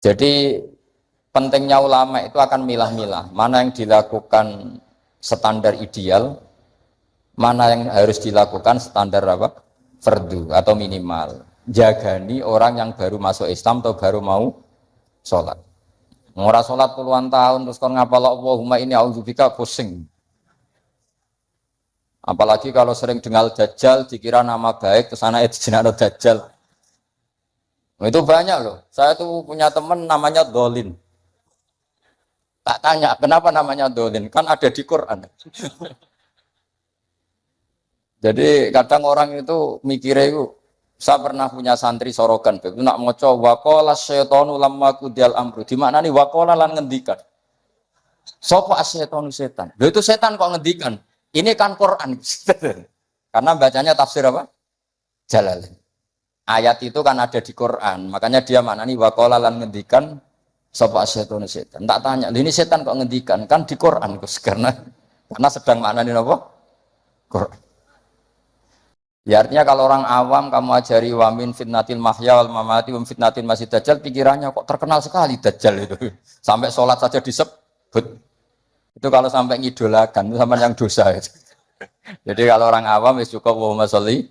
Jadi pentingnya ulama itu akan milah-milah mana yang dilakukan standar ideal, mana yang harus dilakukan standar apa? Fardu atau minimal. Jagani orang yang baru masuk Islam atau baru mau sholat. Ngora sholat puluhan tahun terus kon ngapal Allahumma ini audzubika pusing. Apalagi kalau sering dengar Dajjal dikira nama baik terus anaknya dijenakno Dajjal. Nah, itu banyak loh. Saya tuh punya teman namanya Dolin. Tak tanya kenapa namanya Dolin, kan ada di Quran. Jadi kadang orang itu mikirnya itu, saya pernah punya santri sorogan, itu nak moco wakola syaitonu lamma kudial amru. Di mana nih wakola lan ngendikan? Sopo asyaitonu setan. Loh itu setan kok ngendikan? Ini kan Quran. Karena bacanya tafsir apa? Jalalain. Ayat itu kan ada di Quran, makanya dia mana nih wakola lan ngendikan sopo asyaitonu setan. Tak tanya, ini setan kok ngendikan? Kan di Quran, Gus. Karena sedang mana nih apa? Quran. Ya artinya kalau orang awam kamu ajari wamin fitnatil mahya wal mamati wam fitnatil masih dajjal, pikirannya kok terkenal sekali dajjal itu. Sampai sholat saja disebut. Itu kalau sampai ngidolakan itu sama yang dosa itu. Jadi kalau orang awam wis cukup Allahumma sholli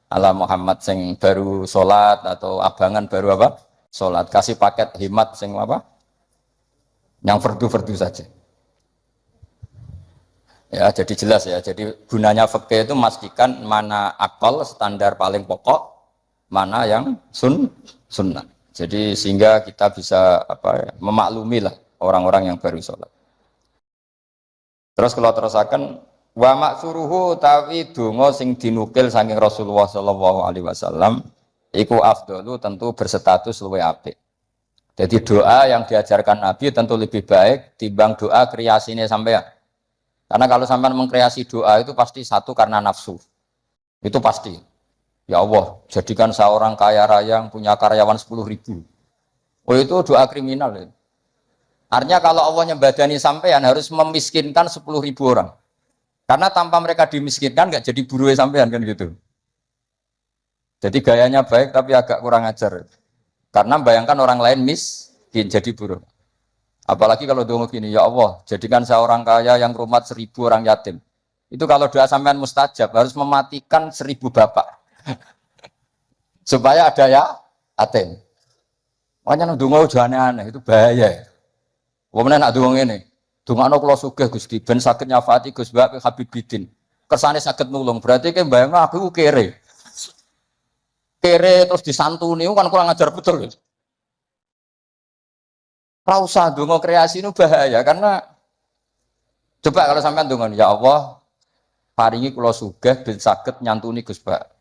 ala Muhammad sing baru sholat atau abangan baru apa? Sholat. Kasih paket himat sing apa? Yang fardu-fardu saja. Ya, jadi jelas ya. Jadi gunanya fikih itu memastikan mana akal standar paling pokok, mana yang sunnah. Jadi sehingga kita bisa memaklumi lah orang-orang yang baru sholat. Terus kalau terusakan wa maksuruhu tawi donga sing dinukil saking Rasulullah sallallahu alaihi wasallam iku afdalu tentu berstatus luwih apik. Jadi doa yang diajarkan Nabi tentu lebih baik timbang doa kreasine sampean. Karena kalau sampai mengkreasi doa itu pasti satu karena nafsu. Itu pasti. Ya Allah, jadikan seorang kaya raya yang punya karyawan 10.000. Oh itu doa kriminal. Ya. Artinya kalau Allah nyembadani sampean harus memiskinkan 10.000 orang. Karena tanpa mereka dimiskinkan nggak jadi buruh sampean kan gitu. Jadi gayanya baik tapi agak kurang ajar. Karena bayangkan orang lain miskin jadi buruh. Apalagi kalau doa gini, ya Allah, jadikan seorang kaya yang rumah 1.000 orang yatim. Itu kalau doa sampean mustajab, harus mematikan 1.000 bapak. Supaya ada ya yatim. Makanya doa udah aneh-aneh, itu bahaya. Wamenan nak doa ini, doa kalau sugih Gusti, ben sakit nyafati Gus Mbak Habib Bidin. Kersane sakit nulung, berarti kan bayang aku kere. Kere terus disantuni, kan kurang ajar betul. Rausa donga kreasi itu bahaya karena coba kalau sampean donga ya Allah paringi kula sugih ben saged nyantuni Gus Bak.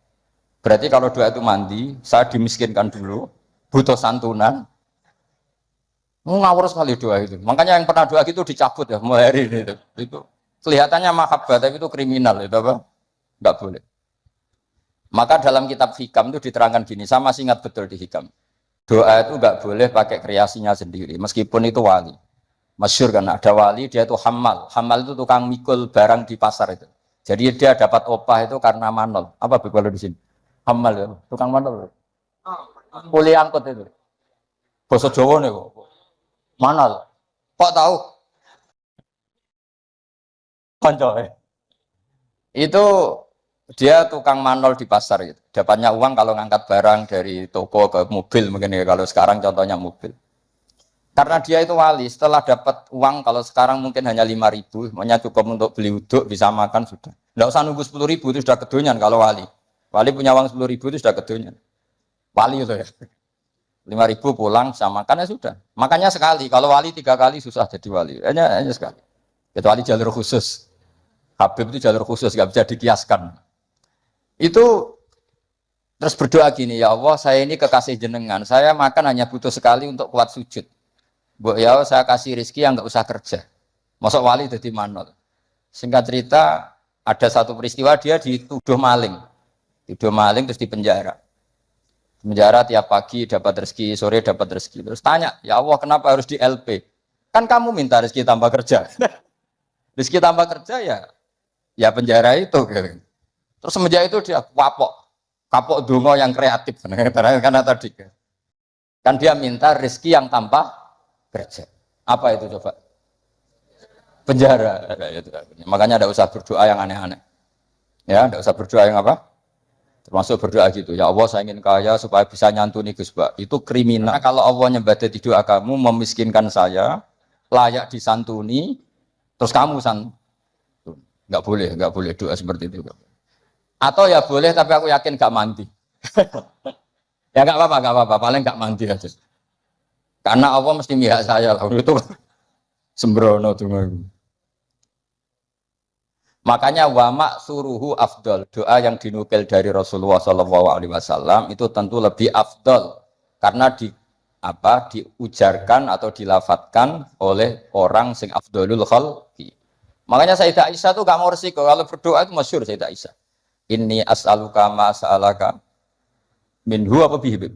Berarti kalau doa itu mandi, saya dimiskinkan dulu, butuh santunan. Ngawur sekali doa itu. Makanya yang pernah doa gitu dicabut ya mulai hari ini itu. Itu kelihatannya mahabbah tapi itu kriminal itu apa? Enggak boleh. Maka dalam kitab Hikam itu diterangkan gini, saya masih ingat betul di Hikam. Doa itu nggak boleh pakai kreasinya sendiri, meskipun itu wali. Masyhur kan, ada wali dia itu hamal. Hamal itu tukang mikul barang di pasar itu. Jadi dia dapat opah itu karena manol. Apa kalau di sini? Hamal ya, tukang manol. Kuli angkut itu. Basa Jawa nih kok. Manol. Kok tahu? Konco. Itu dia tukang manol di pasar itu. Dapatnya uang kalau ngangkat barang dari toko ke mobil mungkin ya, kalau sekarang contohnya mobil. Karena dia itu wali, setelah dapat uang kalau sekarang mungkin hanya 5.000, hanya cukup untuk beli uduk, bisa makan sudah. Tidak usah nunggu 10.000 itu sudah kedonyan kalau wali. Wali punya uang 10.000 itu sudah kedonyan. Wali itu ya. 5.000 pulang bisa makan ya sudah. Makanya sekali, kalau wali 3 kali susah jadi wali. Hanya sekali. Kecuali jalur khusus. Habib itu jalur khusus, nggak bisa dikiaskan. Itu terus berdoa gini, ya Allah saya ini kekasih jenengan, saya makan hanya butuh sekali untuk kuat sujud. Bu ya saya kasih rezeki yang nggak usah kerja. Masuk wali jadi manol. Singkat cerita ada satu peristiwa dia dituduh maling terus dipenjara. Penjara tiap pagi dapat rezeki, sore dapat rezeki. Terus tanya, ya Allah kenapa harus di LP? Kan kamu minta rezeki tambah kerja. Rezeki tambah kerja ya penjara itu. Terus semenjak itu dia kapok dongo yang kreatif karena tadi. Kan dia minta rezeki yang tanpa kerja. Apa itu coba? Penjara. Makanya tidak usah berdoa yang aneh-aneh. Ya, tidak usah berdoa yang apa? Termasuk berdoa gitu. Ya Allah, saya ingin kaya supaya bisa nyantuni Gus Bak. Itu kriminal. Karena kalau Allah nyebadati doa kamu memiskinkan saya, layak disantuni, terus kamu santun. Nggak boleh doa seperti itu. Atau ya boleh, tapi aku yakin nggak mandi. Ya nggak apa-apa, paling nggak mandi aja. Karena Allah mesti mihak saya lah, itu sembrono tuh. Makanya wama suruhu afdol, doa yang dinukil dari Rasulullah SAW itu tentu lebih afdol karena diujarkan atau dilafatkan oleh orang sing afdolul khalqi. Makanya Sayyidah Aisyah tuh gak mau resiko kalau berdoa itu masyhur Sayyidah Aisyah. Inni as'aluka ma sa'alaka minhu apa bihibib.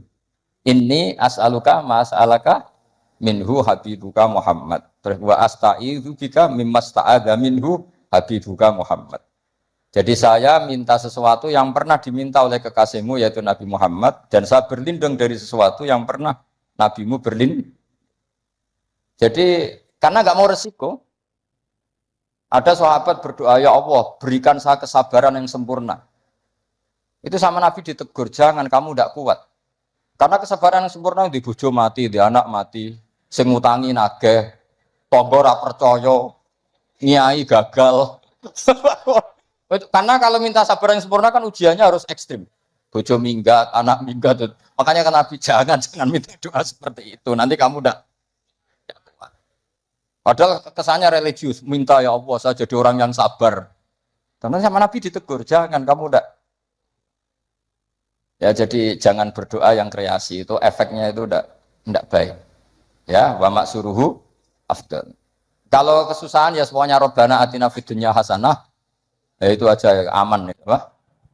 Inni as'aluka ma sa'alaka minhu habibuka Muhammad. Terus wa asta'idzu bika mimma sta'adza minhu habibuka Muhammad. Jadi saya minta sesuatu yang pernah diminta oleh kekasihmu yaitu Nabi Muhammad dan saya berlindung dari sesuatu yang pernah nabimu berlindung. Jadi karena nggak mau resiko. Ada sahabat berdoa, ya Allah berikan saya kesabaran yang sempurna. Itu sama Nabi ditegur, jangan kamu tidak kuat. Karena kesabaran yang sempurna di bojo mati, di anak mati, sing ngutangi nageh, tangga ora percaya, nyai gagal. Karena kalau minta sabar yang sempurna kan ujiannya harus ekstrim. Bojo minggat, anak minggat. Makanya kan Nabi jangan minta doa seperti itu. Nanti kamu udah. Padahal kesannya religius, minta ya Allah saya jadi orang yang sabar. Karena sama Nabi ditegur, jangan kamu udah. Ya jadi jangan berdoa yang kreasi itu efeknya itu udah baik. Ya, wa maksuruhu afdal. Kalau kesusahan ya semuanya Rabbana atina fid dunya hasanah. Ya itu aja aman ya, Pak.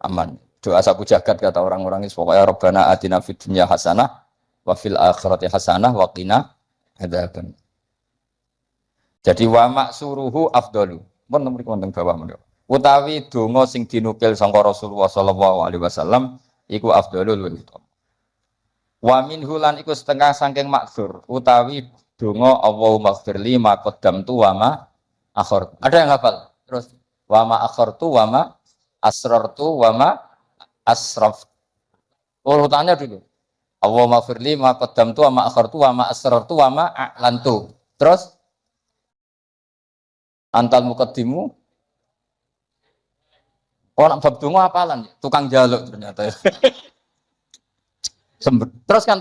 Aman. Doa sapu jagat kata orang-orang itu pokoknya Rabbana atina fid dunya hasanah wa fil akhirati hasanah wa qina adzaban. Jadi wa maksuruhu afdalu. Pun nomor konten bawah menika. Utawi donga sing dinukil sangka Rasulullah sallallahu alaihi wasallam iku afdalul utama. Wa minhu lan iku setengah saking maksur utawi donga Allahumma ighfirli ma qaddamtu wa ma akhartu. Ada yang hafal? Terus wa ma akhartu wa ma asrartu wa ma asraf. Urutannya dulu. Allahumma ighfirli ma qaddamtu wa ma akhartu wa ma asrartu wa ma a'lantu. Terus antal muqaddimu. Oh nak bab donga apalan, tukang jaluk ternyata. Teruskan.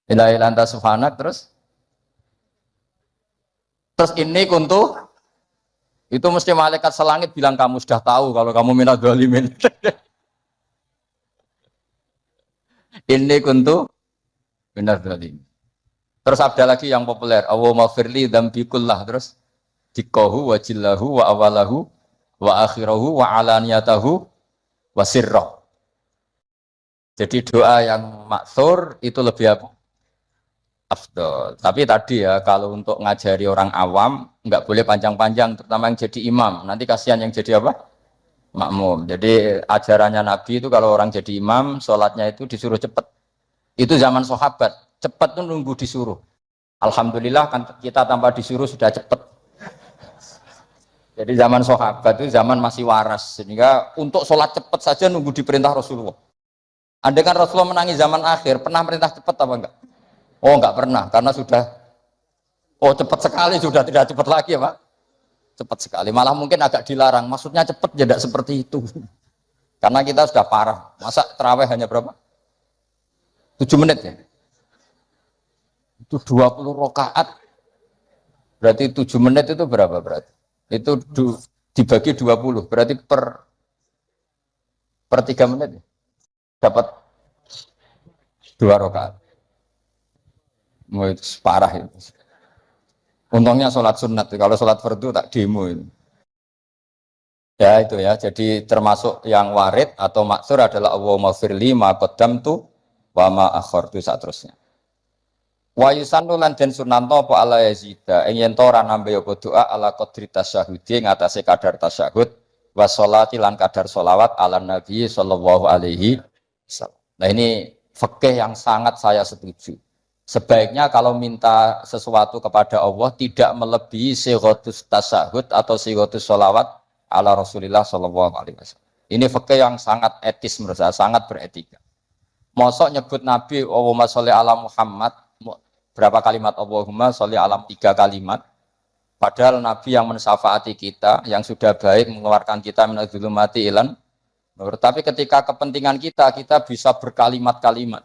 Ilahi lanta subhanak terus ini kuntu itu mesti malaikat selangit bilang kamu sudah tahu kalau kamu minat dzalimin. Ini kuntu minat dzalimin. Terus ada lagi yang populer, Allahumma firli dzambi kullah, terus dikohu wa jillahu wa awalahu wa akhirahu wa alaniyatahu wa sirrah. Jadi doa yang maksur itu lebih apa? Afdol. Tapi tadi ya kalau untuk ngajari orang awam nggak boleh panjang-panjang, terutama yang jadi imam. Nanti kasihan yang jadi apa? Makmum. Jadi ajarannya Nabi itu kalau orang jadi imam, sholatnya itu disuruh cepat. Itu zaman sahabat. Cepat tuh nunggu disuruh. Alhamdulillah kan kita tanpa disuruh sudah cepat. Jadi zaman sahabat itu zaman masih waras. Sehingga untuk sholat cepat saja nunggu diperintah Rasulullah. Andai kan Rasulullah menangi zaman akhir, pernah perintah cepat apa enggak? Oh enggak pernah, karena sudah cepat sekali, sudah tidak cepat lagi ya Pak. Cepat sekali, malah mungkin agak dilarang. Maksudnya cepat tidak seperti itu. Karena kita sudah parah. Masa terawih hanya berapa? 7 menit ya? Itu 20 rakaat. Berarti 7 menit itu berapa berarti? Itu dibagi 20, berarti per 3 menit ya? Dapat 2 rakaat. Mau itu parah itu. Untungnya sholat sunat, kalau sholat fardu tak demo itu. Ya itu ya, jadi termasuk yang warid atau maksur adalah Allahumma firli ma qaddamtu wa ma akhartu saterusnya. Wa yusannu lan den sunanto apa ala yazida ing yen to ora nambe apa doa ala qadri tasyahudi ing atase kadar tasyahud wa sholati lan kadar sholawat ala nabi sallallahu alaihi wasallam. Nah ini fikih yang sangat saya setuju. Sebaiknya kalau minta sesuatu kepada Allah tidak melebihi sighatus tasyahud atau sighatus sholawat ala Rasulillah Shallallahu Alaihi Wasallam. Ini fikih yang sangat etis menurut saya, sangat beretika. Mosok nyebut Nabi Allahumma sholli ala Muhammad berapa kalimat Allahumma sholli alam 3 kalimat. Padahal Nabi yang mensyafaati kita, yang sudah baik mengeluarkan kita minadz dzulumati ilan nur. Tapi ketika kepentingan kita, kita bisa berkalimat-kalimat.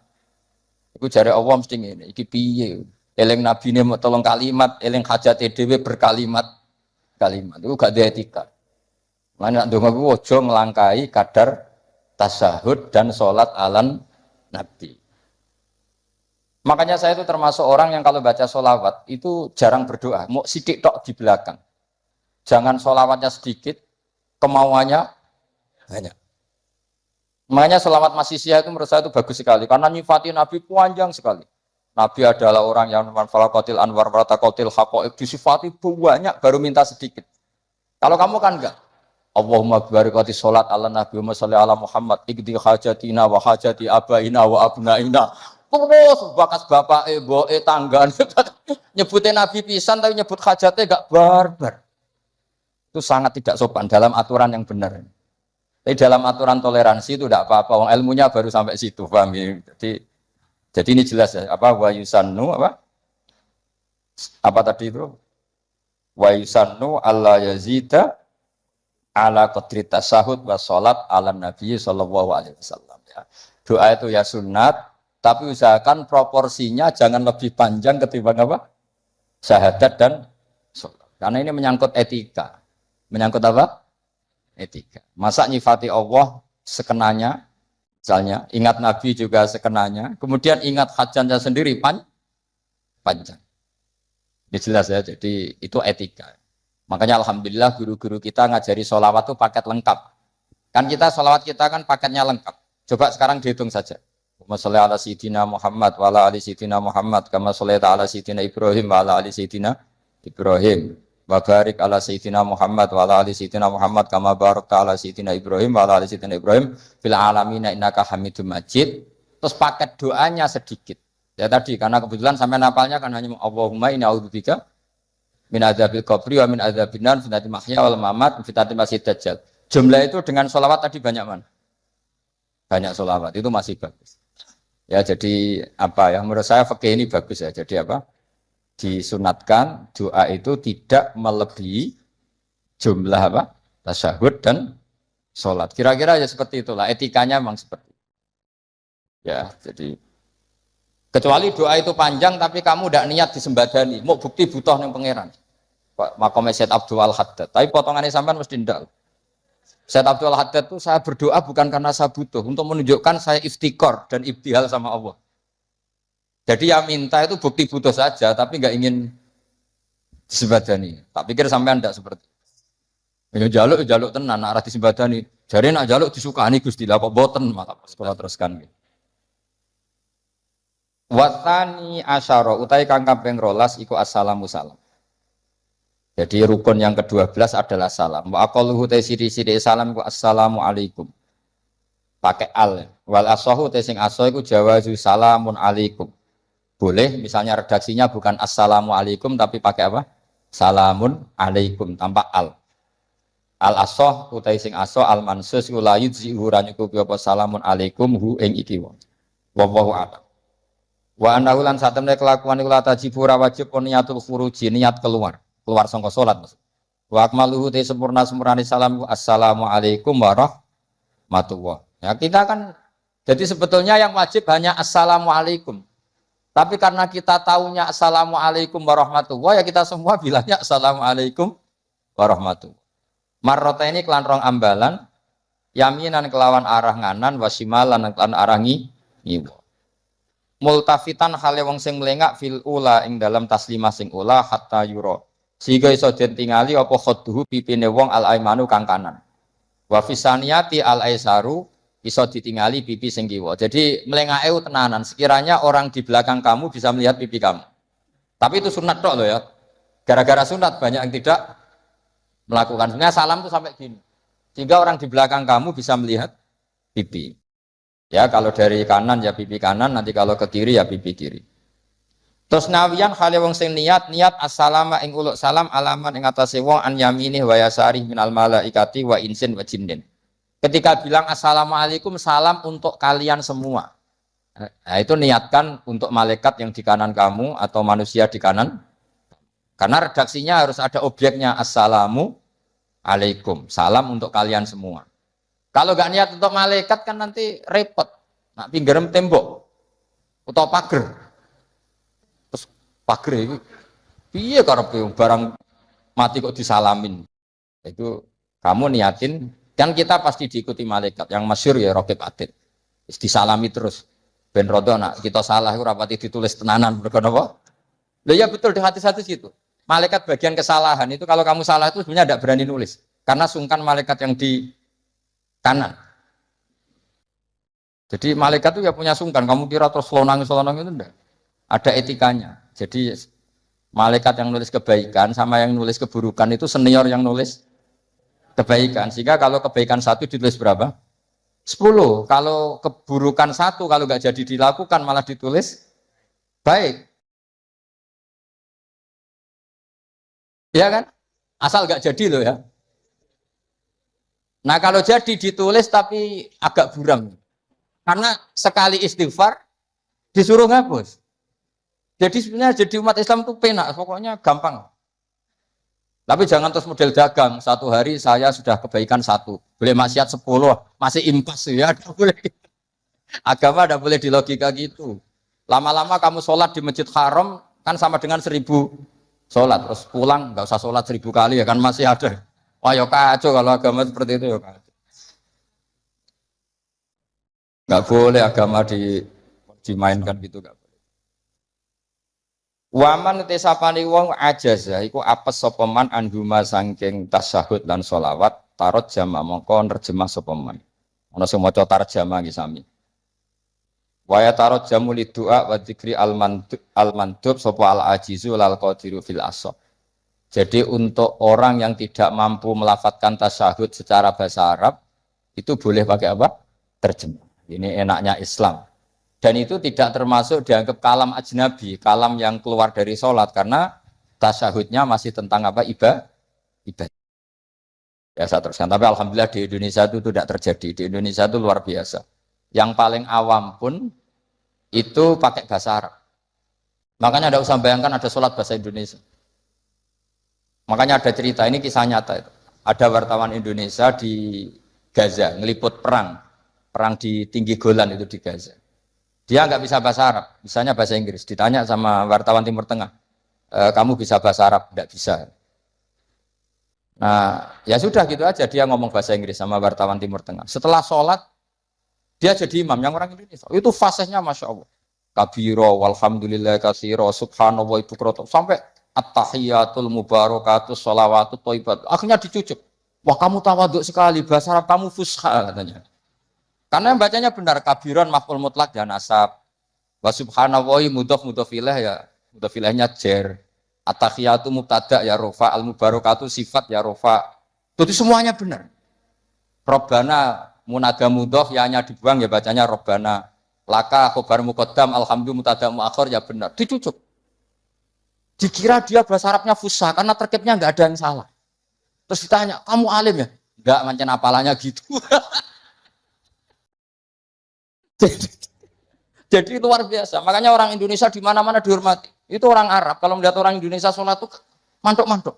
Iku jare Allah mesti ngene, iki piye? Eling Nabi ne tolong kalimat, eling hajate dhewe berkalimat-kalimat. Iku gak ada etika. Lan nek ndonga ku aja nglangkai kadar tasyahud dan salat alan Nabi. Makanya saya itu termasuk orang yang kalau baca sholawat itu jarang berdoa, mau sidik tok di belakang. Jangan sholawatnya sedikit, kemauannya banyak. Makanya sholawat Masisiyah itu menurut saya itu bagus sekali, karena nyifati Nabi panjang sekali. Nabi adalah orang yang manfalakotil anwar waratakotil hakoik, disifati banyak baru minta sedikit. Kalau kamu kan enggak. Allahumma barakati sholat ala Nabi Muhammad salli ala Muhammad ikdi hajatina wa hajati abaina wa abnaina. Terus bakas bapak boe tangga nyebutin Nabi pisan tapi nyebut hajatnya gak barbar. Itu sangat tidak sopan dalam aturan yang benar. Tapi dalam aturan toleransi itu tidak apa-apa. Wong ilmunya baru sampai situ, paham ya? Jadi ini jelas ya. Apa wa yusannu apa tadi itu? Wa yusannu alla yazida ala qadri tasyahud wa sholat ala Nabi sallallahu alaihi wasallam. Ya. Doa itu ya sunat. Tapi usahakan proporsinya jangan lebih panjang ketimbang apa? Syahadat dan sholat. Karena ini menyangkut etika. Menyangkut apa? Etika. Masa nyifati Allah sekenanya, misalnya ingat Nabi juga sekenanya, kemudian ingat hajatnya sendiri panjang. Ini jelas ya, jadi itu etika. Makanya alhamdulillah guru-guru kita ngajari sholawat itu paket lengkap. Kan kita sholawat kita kan paketnya lengkap. Coba sekarang dihitung saja. Sholli ala sayyidina Muhammad wa ala ali sayyidina Muhammad kama shallaita ala sayyidina Ibrahim wa ala ali sayyidina Ibrahim wa barik ala sayyidina Muhammad wa ala ali sayyidina Muhammad kama barakta ala sayyidina Ibrahim wa ala ali sayyidina Ibrahim fil alamin innaka Hamidum Majid. Terus paket doanya sedikit. Ya tadi karena kebetulan sampai napalnya kan hanya Allahumma inni a'udzubika min adzabil qabri wa min adzabin nar fitnatil mahya wal mamat fitnatil masiihid dajjal. Jumlah itu dengan sholawat tadi banyak mana? Banyak sholawat itu masih bagus. Ya jadi apa ya menurut saya fikih ini bagus ya. Jadi apa? Disunatkan doa itu tidak melebihi jumlah apa? Tasyahud dan sholat. Kira-kira ya seperti itulah. Etikanya memang seperti itu. Ya jadi kecuali doa itu panjang tapi kamu tidak niat disembadani. Mau bukti butuh yang pangeran. Makomnya Syed Abdul Al-Haddad. Tapi potongannya sampean mesti ndak. Syed Abdul Haddad itu saya berdoa bukan karena saya butuh, untuk menunjukkan saya iftikor dan ibtihal sama Allah. Jadi yang minta itu bukti butuh saja, tapi nggak ingin disembadani. Tak pikir sampean tidak seperti itu. Jaluk tenan, arah disembadani. Jadi nak jaluk disukani Gusti lah kok boten maka sekolah teruskan. Watani asyara utai kang kaping 12 iku assalamu salam. Jadi rukun yang ke-12 adalah salam. Wa aqalluhu ta siri-siri salam ku assalamu alaikum. Pakai al. Wal asahu ta sing asa iku jawazu salamun alaikum. Boleh misalnya redaksinya bukan assalamu alaikum tapi pakai apa? Salamun alaikum tanpa al. Al asah utai sing asa al mansus ku la yujzihu ranyuku apa salamun alaikum hu ing iki wa. Wallahu a'lam. Wa annahu lan satemene kelakuan iku la tajibu wajib niatul khuruji niat keluar sangka salat maksud. Wa akmaluhu te sempurna-sempurnane salam assalamualaikum warahmatullah. Ya kita kan jadi sebetulnya yang wajib hanya assalamualaikum. Tapi karena kita taunya assalamualaikum warahmatullah ya kita semua bilangnya assalamualaikum warahmatullah. Marrota ini kelan rong ambalan yaminan kelawan arah nganan wasimalan kelan arah ngiwa. Multafitan hale wong sing melengak fil ula ing dalam taslimah sing ula hatta yura. Sehingga iso den tingali apa khadduhu pipine wong al aimanu kang kanan. Wa fisaniyati al aisaru iso ditingali pipi sing kiwa. Jadi melengake tenanan sekiranya orang di belakang kamu bisa melihat pipi kamu. Tapi itu sunat tok loh ya. Gara-gara sunat banyak yang tidak melakukan. Sebenarnya salam itu sampai gini. Sehingga orang di belakang kamu bisa melihat pipi. Ya kalau dari kanan ya pipi kanan, nanti kalau ke kiri ya pipi kiri. Terus nawian hale wong sing niat assalama ing uluk salam alaman ing atase wong an yaminih wa yasari minal malaikati wa insin wa jinnin. Ketika bilang assalamualaikum salam untuk kalian semua. Nah, itu niatkan untuk malaikat yang di kanan kamu atau manusia di kanan. Karena redaksinya harus ada objeknya assalamu alaikum. Salam untuk kalian semua. Kalau nggak niat untuk malaikat kan nanti repot. Nak pinggiran tembok atau pagar. Terus pagar itu iya karepe barang mati kok disalamin. Itu kamu niatin kan kita pasti diikuti malaikat. Yang masyhur ya Raqib Atid. Disalami terus. Ben rodo nak kita salah itu rapati ditulis tenanan mergo napa? Loh ya betul di hati-hati situ. Malaikat bagian kesalahan itu kalau kamu salah itu sebenarnya tidak berani nulis karena sungkan malaikat yang di kanan. Jadi malaikat itu ya punya sungkan. Kamu kira terus lonang itu enggak? Ada etikanya. Jadi malaikat yang nulis kebaikan sama yang nulis keburukan itu senior yang nulis kebaikan. Sehingga kalau kebaikan 1 ditulis berapa? 10. Kalau keburukan 1 kalau nggak jadi dilakukan malah ditulis baik. Ya kan? Asal nggak jadi loh ya. Nah kalau jadi ditulis tapi agak buram. Karena sekali istighfar disuruh ngapus. Jadi sebenarnya jadi umat Islam itu penak, pokoknya gampang. Tapi jangan terus model dagang. 1 hari saya sudah kebaikan 1, boleh maksiat 10, masih impas ya. Boleh. Agama tidak boleh dilogika gitu. Lama-lama kamu sholat di Masjid Haram kan sama dengan 1000 sholat. Terus pulang nggak usah sholat 1000 kali ya kan masih ada. Wah ya kacau kalau agama seperti itu ya kacau. Nggak boleh agama dimainkan gitu nggak. Waman te sapane wong ajaza iku apes sapa man anduma saking tasyahud lan sholawat tarot jama mongko nerjemah sapa man. Ana sing maca tarjamah iki sami. Wa ya tarot jamu lidua wa dzikri al mandub sapa al ajizu lal qadiru fil asab. Jadi untuk orang yang tidak mampu melafadzkan tasyahud secara bahasa Arab itu boleh pakai apa? Terjemah. Ini enaknya Islam. Dan itu tidak termasuk dianggap kalam ajnabi, kalam yang keluar dari sholat karena tasyahudnya masih tentang apa ibadah. Biasa teruskan. Tapi alhamdulillah di Indonesia itu tidak terjadi. Di Indonesia itu luar biasa. Yang paling awam pun itu pakai bahasa Arab. Makanya tidak usah bayangkan ada sholat bahasa Indonesia. Makanya ada cerita ini kisah nyata itu. Ada wartawan Indonesia di Gaza ngeliput perang di tinggi Golan itu di Gaza. Dia nggak bisa bahasa Arab, bisanya bahasa Inggris. Ditanya sama wartawan Timur Tengah, kamu bisa bahasa Arab? Nggak bisa. Nah, ya sudah gitu aja dia ngomong bahasa Inggris sama wartawan Timur Tengah. Setelah sholat, dia jadi imam yang orang Indonesia. Itu fasihnya Masya Allah. Kabiro, walhamdulillah kasiro, subhanallah ibu kroto. Sampai at-tahiyatul mubarakatus sholawatut toibat. Akhirnya dicucuk. Wah kamu tawaduk sekali, bahasa Arab kamu fusha katanya. Karena yang bacanya benar, kabiron maf'ul mutlak dan nasab. Wa subhanallahi mudhof ilaih ya, mudhof ilaihnya jer. At-tahiyatu mubtada ya rofa, al-mubarakatu sifat ya rofa. Jadi semuanya benar. Robbana munada mudhof ya hanya dibuang ya bacanya robbana. Laka khobar muqaddam alhamdulillah mubtada muakhir ya benar. Dicucuk. Dikira dia bahasa Arabnya fusha karena terkibnya enggak ada yang salah. Terus ditanya, "Kamu alim ya?" Enggak, macam apalanya gitu. Jadi luar biasa. Makanya orang Indonesia di mana-mana dihormati. Itu orang Arab. Kalau melihat orang Indonesia sholat tuh mantuk-mantuk.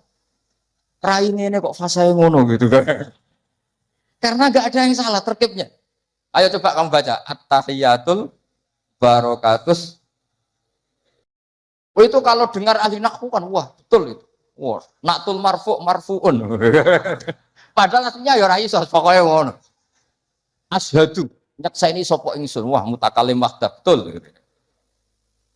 Raine ini kok fasih ngono gitu kan. Karena nggak ada yang salah terkibnya. Ayo coba kamu baca at-tahiyatul barakatus. Oh, itu kalau dengar ahli nahwu kan wah betul itu. Wah, naktul marfu'un. Padahal aslinya ya ora iso pokoke ngono. Asyhadu nyakseni sapa ingsun wah mutakalim wahda betul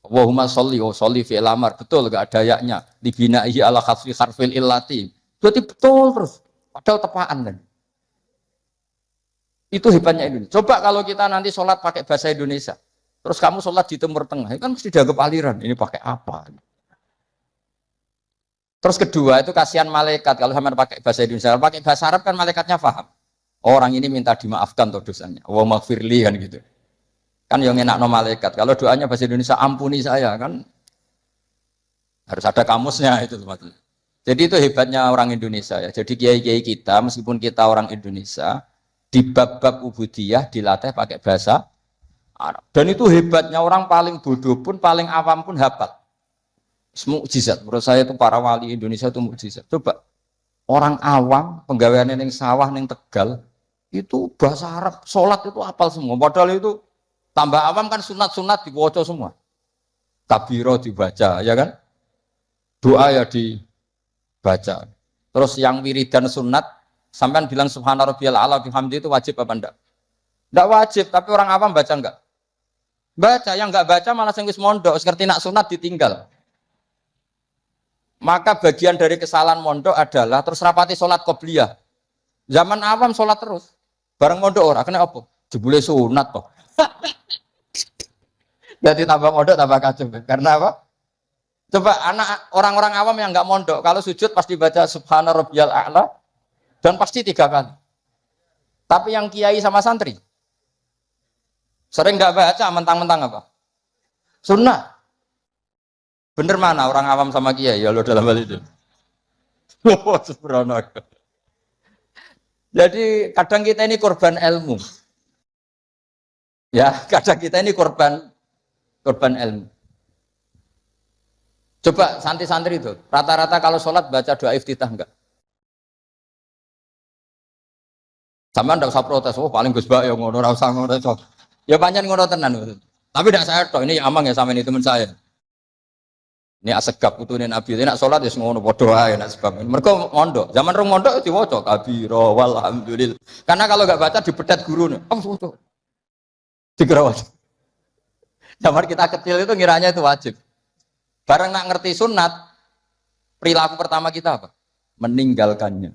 Allahumma sholli wa sholli fi'il amar betul enggak ada yaknya dibinahi ala khaffi harfil illati berarti betul terus padahal tepaan kan itu hebatnya Indonesia. Coba kalau kita nanti sholat pakai bahasa Indonesia terus kamu sholat di Timur Tengah itu kan mesti dianggap aliran ini pakai apa. Terus kedua itu kasihan malaikat kalau sama pakai bahasa Indonesia. Kalau pakai bahasa Arab kan malaikatnya paham. Orang ini minta dimaafkan tuh dosanya. Wa maghfirli kan gitu. Kan yang ngenakno malaikat. Kalau doanya bahasa Indonesia ampuni saya kan harus ada kamusnya itu maksudnya. Jadi itu hebatnya orang Indonesia ya. Jadi kiai-kiai kita meskipun kita orang Indonesia di bab-bab ubudiyah dilatih pakai bahasa Arab. Dan itu hebatnya orang paling bodoh pun paling awam pun hafal. Mukjizat. Menurut saya itu para wali Indonesia itu mukjizat. Coba orang awam penggawean yang sawah yang Tegal itu bahasa Arab sholat itu hafal semua. Padahal itu tambah awam kan sunat-sunat dibaca semua. Kabiro dibaca, ya kan? Doa ya dibaca. Terus yang wiridan sunat, sampean bilang subhana rabbiyal a'la bihamdi itu wajib apa enggak? Enggak wajib, tapi orang awam baca enggak? Baca, yang enggak baca malah sing wis mondok, ngerti nak sunat ditinggal. Maka bagian dari kesalahan mondok adalah terus rapati sholat qobliyah. Zaman awam sholat terus. Bareng mondok ora kena apa? Jebule sunat toh. Jadi tambah mondok tambah kacau. Karena apa? Coba anak orang-orang awam yang nggak mondok, kalau sujud pasti baca subhana rabbiyal a'la dan pasti 3 kali. Tapi yang kiai sama santri sering nggak baca, mentang-mentang apa? Sunnah. Bener mana orang awam sama kiai? Ya lo dalam hal itu. Jadi kadang kita ini korban ilmu. Ya, kadang kita ini korban ilmu. Coba santri-santri itu, rata-rata kalau sholat baca doa iftitah enggak? Sama enggak usah protes, oh paling Gus Bak ya ngono, ora usah ngono. Ya pancen ngono tenan. Tapi tidak saya toh, ini amang ya sama ini teman saya. Ini asegap putune Nabi, nek sholat ya ngono padha wae nek sebab. Mergo mondok, zaman rong mondok diwaca kabira walhamdulillah. Karena kalau enggak baca dibedat gurune. Oh, dikira wajib. Zaman kita kecil itu ngiranya itu wajib. Bareng nak ngerti sunat, perilaku pertama kita apa? Meninggalkannya.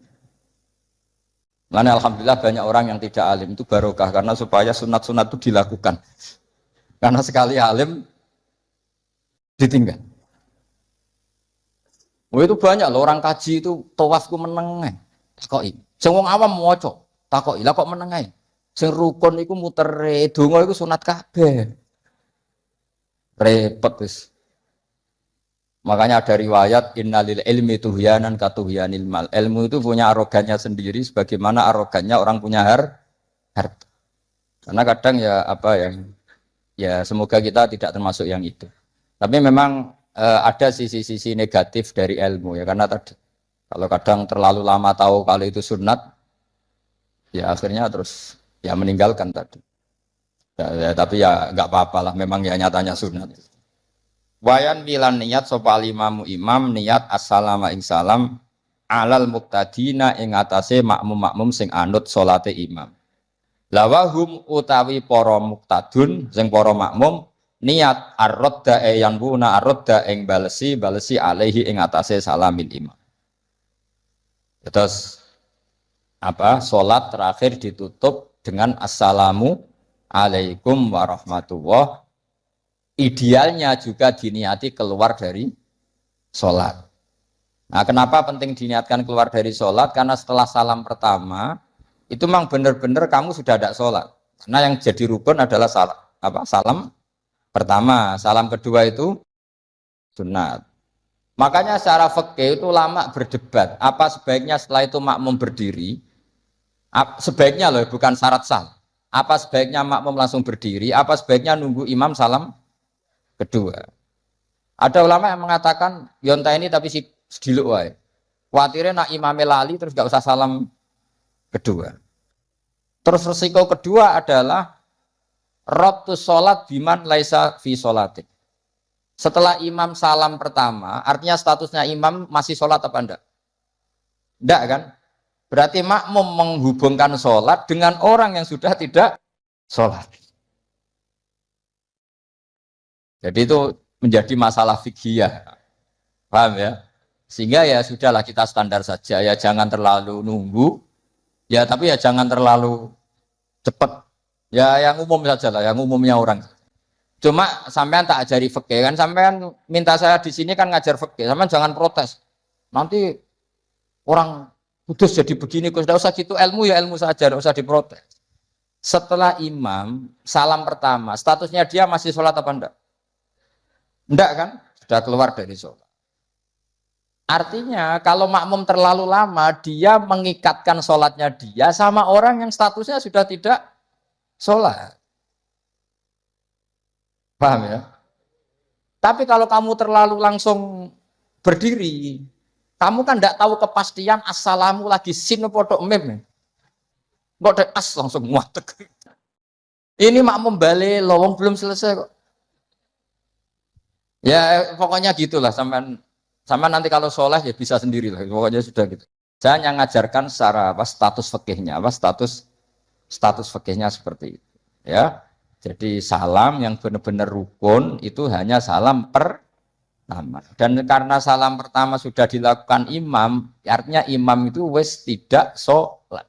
Karena alhamdulillah banyak orang yang tidak alim itu barokah karena supaya sunat-sunat itu dilakukan. Karena sekali alim ditinggal. Oh itu banyak loh orang kaji itu tawafku meneng. Takoki. Sing wong awam maca, takoki. Lah kok meneng ae? Sing rukun iku mutere, donga iku sunat kabeh. Repot wis. Makanya ada riwayat innalil ilmi tuhyanan katuhyanil mal. Ilmu itu punya arogannya sendiri sebagaimana arogannya orang punya harta. Karena kadang ya apa ya semoga kita tidak termasuk yang itu. Tapi memang ada sisi-sisi negatif dari ilmu ya karena tadi kalau kadang terlalu lama tahu kalau itu sunat ya akhirnya terus ya meninggalkan tadi. Tapi ya nggak apa-apa lah memang ya nyatanya sunat. Wayan bilan niat sopal imamu imam niat assalamu ing salam alal muqtadina ing atase makmum sing anut salate imam. Lawahum utawi para muqtadun sing para makmum niat ar-radda yang buna ar-radda ing balesi alaihi ing atase salamil imam. Terus apa? Salat terakhir ditutup dengan assalamu alaikum warahmatullahi. Idealnya juga diniati keluar dari sholat. Nah, kenapa penting diniatkan keluar dari sholat? Karena setelah salam pertama, itu memang benar-benar kamu sudah ada sholat. Karena yang jadi rukun adalah salam pertama. Salam kedua itu sunat. Makanya secara fikih itu lama berdebat. Apa sebaiknya setelah itu makmum berdiri? Sebaiknya loh, bukan syarat sah. Apa sebaiknya makmum langsung berdiri? Apa sebaiknya nunggu imam salam kedua. Ada ulama yang mengatakan yonta ini tapi si sediluk wae. Kuatirnya nak imame lali terus gak usah salam kedua. Terus resiko kedua adalah rabtus sholat biman laisa fi sholatik. Setelah imam salam pertama, artinya statusnya imam masih sholat apa enggak? Enggak kan? Berarti makmum menghubungkan sholat dengan orang yang sudah tidak sholat. Jadi itu menjadi masalah fikhiyah, paham ya? Sehingga ya sudahlah kita standar saja, ya jangan terlalu nunggu, ya tapi ya jangan terlalu cepat. Ya yang umum saja lah, yang umumnya orang. Cuma sampean tak ajari fikih kan, sampean minta saya di sini kan ngajar fikih, sampean jangan protes. Nanti orang kudus jadi begini, kudus, tidak usah gitu ilmu ya ilmu saja, tidak usah diprotes. Setelah imam, salam pertama, statusnya dia masih sholat apa enggak? Enggak kan? Sudah keluar dari sholat. Artinya kalau makmum terlalu lama, dia mengikatkan sholatnya dia sama orang yang statusnya sudah tidak sholat. Paham ya? Tapi kalau kamu terlalu langsung berdiri, kamu kan tidak tahu kepastian assalamu lagi sin podok mem. Kok ada as langsung muatek. Ini makmum balik, lowong belum selesai kok. Ya pokoknya gitulah sama nanti kalau sholat ya bisa sendiri lah. Pokoknya sudah gitu. Saya hanya ngajarkan secara apa status fikihnya, apa status fikihnya seperti itu. Ya. Jadi salam yang benar-benar rukun itu hanya salam pertama. Dan karena salam pertama sudah dilakukan imam, artinya imam itu wes tidak sholat.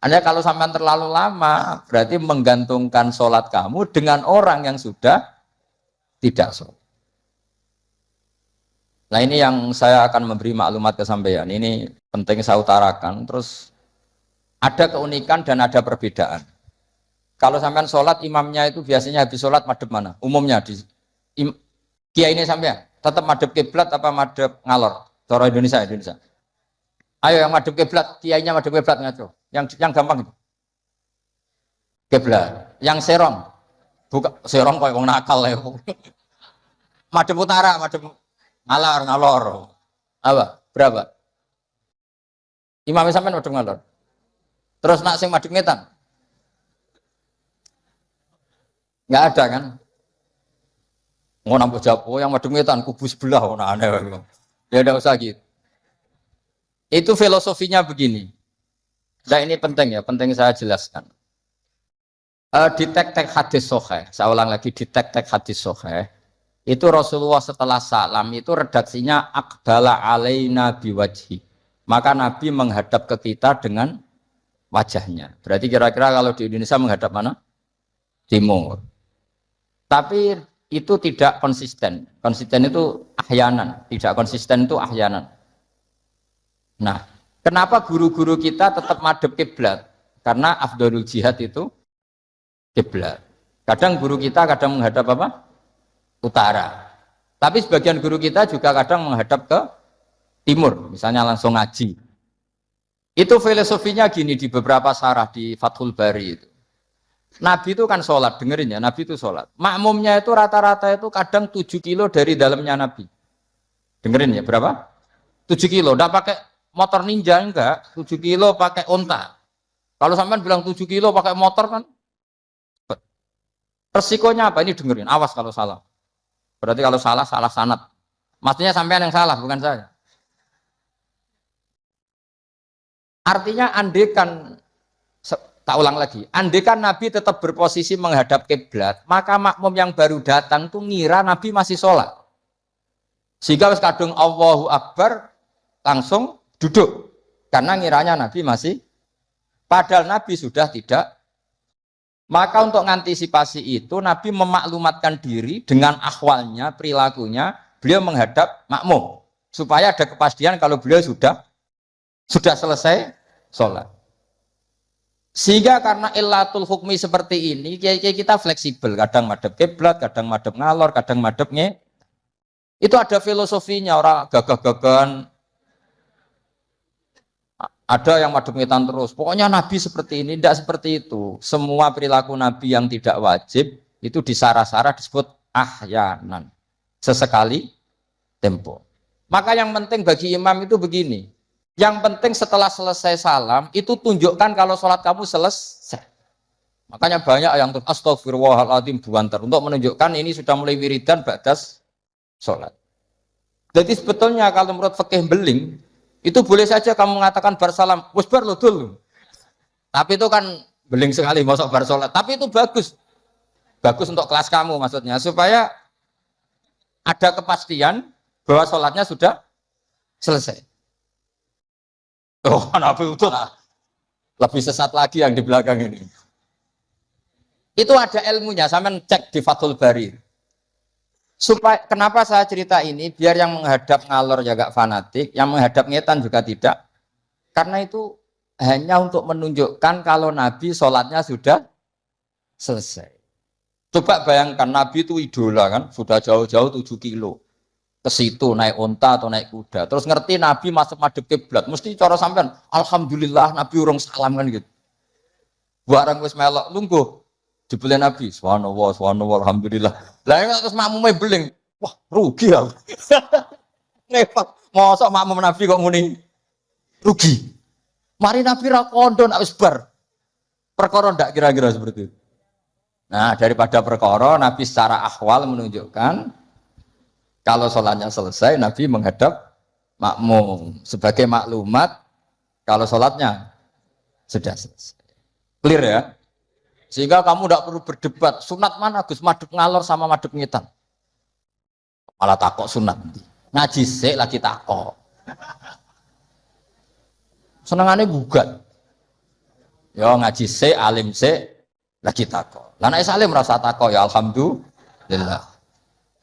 Anda kalau sampai terlalu lama, berarti menggantungkan sholat kamu dengan orang yang sudah tidak sholat. Nah ini yang saya akan memberi maklumat ke sampean. Ini penting saya utarakan. Terus ada keunikan dan ada perbedaan. Kalau sampean sholat, imamnya itu biasanya habis sholat madhep mana? Umumnya di kiai ini sampean tetap madhep kiblat apa madhep ngalor? Cara Indonesia. Ayo yang madhep kiblat, kiainya madhep kiblat ngaco. Yang gampang itu. Kiblat. Yang serong, buka serong kok wong nakal ya. Madhep utara, madhep ngalor. Apa? Berapa? Imamnya sampean madhep ngalor. Terus nak sing madhep ngetan? Nggak ada kan? Mau nambah jawab, oh yang madhep ngetan kubu sebelah, oh nah aneh. Ya udah usah gitu. Itu filosofinya begini. Nah ini penting ya, penting saya jelaskan. Di tek-tek hadis sahih, saya ulang lagi di tek-tek hadis sahih, itu Rasulullah setelah salam itu redaksinya aqbala alaina biwajhi. Maka Nabi menghadap ke kita dengan wajahnya. Berarti kira-kira kalau di Indonesia menghadap mana? Timur. Tapi itu tidak konsisten. Konsisten itu ahyanan, tidak konsisten itu ahyanan. Nah, kenapa guru-guru kita tetap madhep kiblat? Karena afdhalul jihad itu kiblat. Kadang guru kita kadang menghadap apa? Utara. Tapi sebagian guru kita juga kadang menghadap ke timur, misalnya langsung ngaji. Itu filosofinya gini di beberapa syarah di Fathul Bari itu. Nabi itu kan sholat, dengerin ya, Nabi itu sholat. Makmumnya itu rata-rata itu kadang 7 kilo dari dalamnya Nabi. Dengerin ya, berapa? 7 kilo, enggak pakai motor ninja, enggak. 7 kilo pakai onta. Kalau sampean bilang 7 kilo pakai motor kan, resikonya apa? Ini dengerin, awas kalau salah. Berarti kalau salah, salah sanad. Maksudnya sampean yang salah, bukan saya. Artinya andekan tak ulang lagi, andekan Nabi tetap berposisi menghadap kiblat, maka makmum yang baru datang tuh ngira Nabi masih sholat. Sehingga kadung Allahu Akbar langsung duduk. Karena ngiranya Nabi masih, padahal Nabi sudah tidak. Maka untuk mengantisipasi itu, Nabi memaklumatkan diri dengan akhwalnya, perilakunya, beliau menghadap makmum. Supaya ada kepastian kalau beliau sudah selesai sholat. Sehingga karena illatul hukmi seperti ini, kita fleksibel. Kadang madhep kiblat, kadang madhep ngalor, kadang madhep nge. Itu ada filosofinya, orang gagah-gagahan. Ada yang madhep ngetan terus. Pokoknya Nabi seperti ini, tidak seperti itu. Semua perilaku Nabi yang tidak wajib, itu disarah-sarah disebut ahyanan. Sesekali tempo. Maka yang penting bagi imam itu begini. Yang penting setelah selesai salam, itu tunjukkan kalau sholat kamu selesai. Makanya banyak yang astagfirullahaladzim buantar. Untuk menunjukkan ini sudah mulai wiridan batas sholat. Jadi sebetulnya kalau menurut fikih beling, itu boleh saja kamu mengatakan bar salam, wis bar lo dulu. Tapi itu kan beling sekali, masuk bar sholat. Tapi itu bagus. Bagus untuk kelas kamu maksudnya. Supaya ada kepastian bahwa sholatnya sudah selesai. Oh, Nabi itu lebih sesat lagi yang di belakang ini. Itu ada ilmunya, saya cek di Fathul Bari. Supaya kenapa saya cerita ini? Biar yang menghadap ngalor ya gak fanatik, yang menghadap ngetan juga tidak. Karena itu hanya untuk menunjukkan kalau Nabi sholatnya sudah selesai. Coba bayangkan Nabi itu idola kan, sudah jauh-jauh 7 kilo ke situ naik onta atau naik kuda. Terus ngerti Nabi masuk madhep kiblat, mesti cara sampean, alhamdulillah Nabi urung salam kan gitu. Barang wis melok lungguh dibeli Nabi, subhanallah, subhanallah, alhamdulillah. Lah terus makmume beling, wah rugi aku. Ngepot, mosok makmum Nabi kok muni rugi. Mari Nabi ra kondo nak wis bar. Perkara ndak kira-kira seperti itu. Nah, daripada perkara Nabi secara ahwal menunjukkan kalau sholatnya selesai, Nabi menghadap makmum. Sebagai maklumat, kalau sholatnya sudah selesai. Clear ya? Sehingga kamu tidak perlu berdebat, sunat mana Gus, madhep ngalor sama madhep ngitan. Malah takok sunat. Ngaji sik lagi takok. Senengannya gugat. Ya ngaji sik, alim sik, lagi takok. Lah nek salim rasa takok ya alhamdulillah.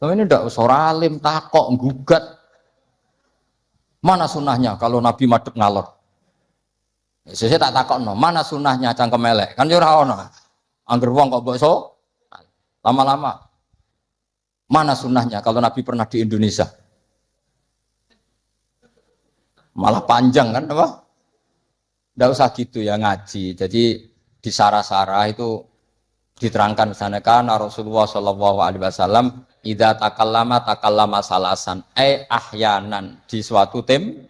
Tapi ini tidak usah alim, takok, gugat. Mana sunnahnya kalau Nabi madhep ngalor? Saya tak takok no. Mana sunnahnya cangkem elek? Kan ora ono. Angger wong kok mbok so lama-lama. Mana sunnahnya kalau Nabi pernah di Indonesia? Malah panjang kan apa? Tidak usah gitu ya ngaji. Jadi di sarah-sarah itu diterangkan misalnya kan Rasulullah Shallallahu Alaihi Wasallam idza takallama salasan ahyanan di suatu tim.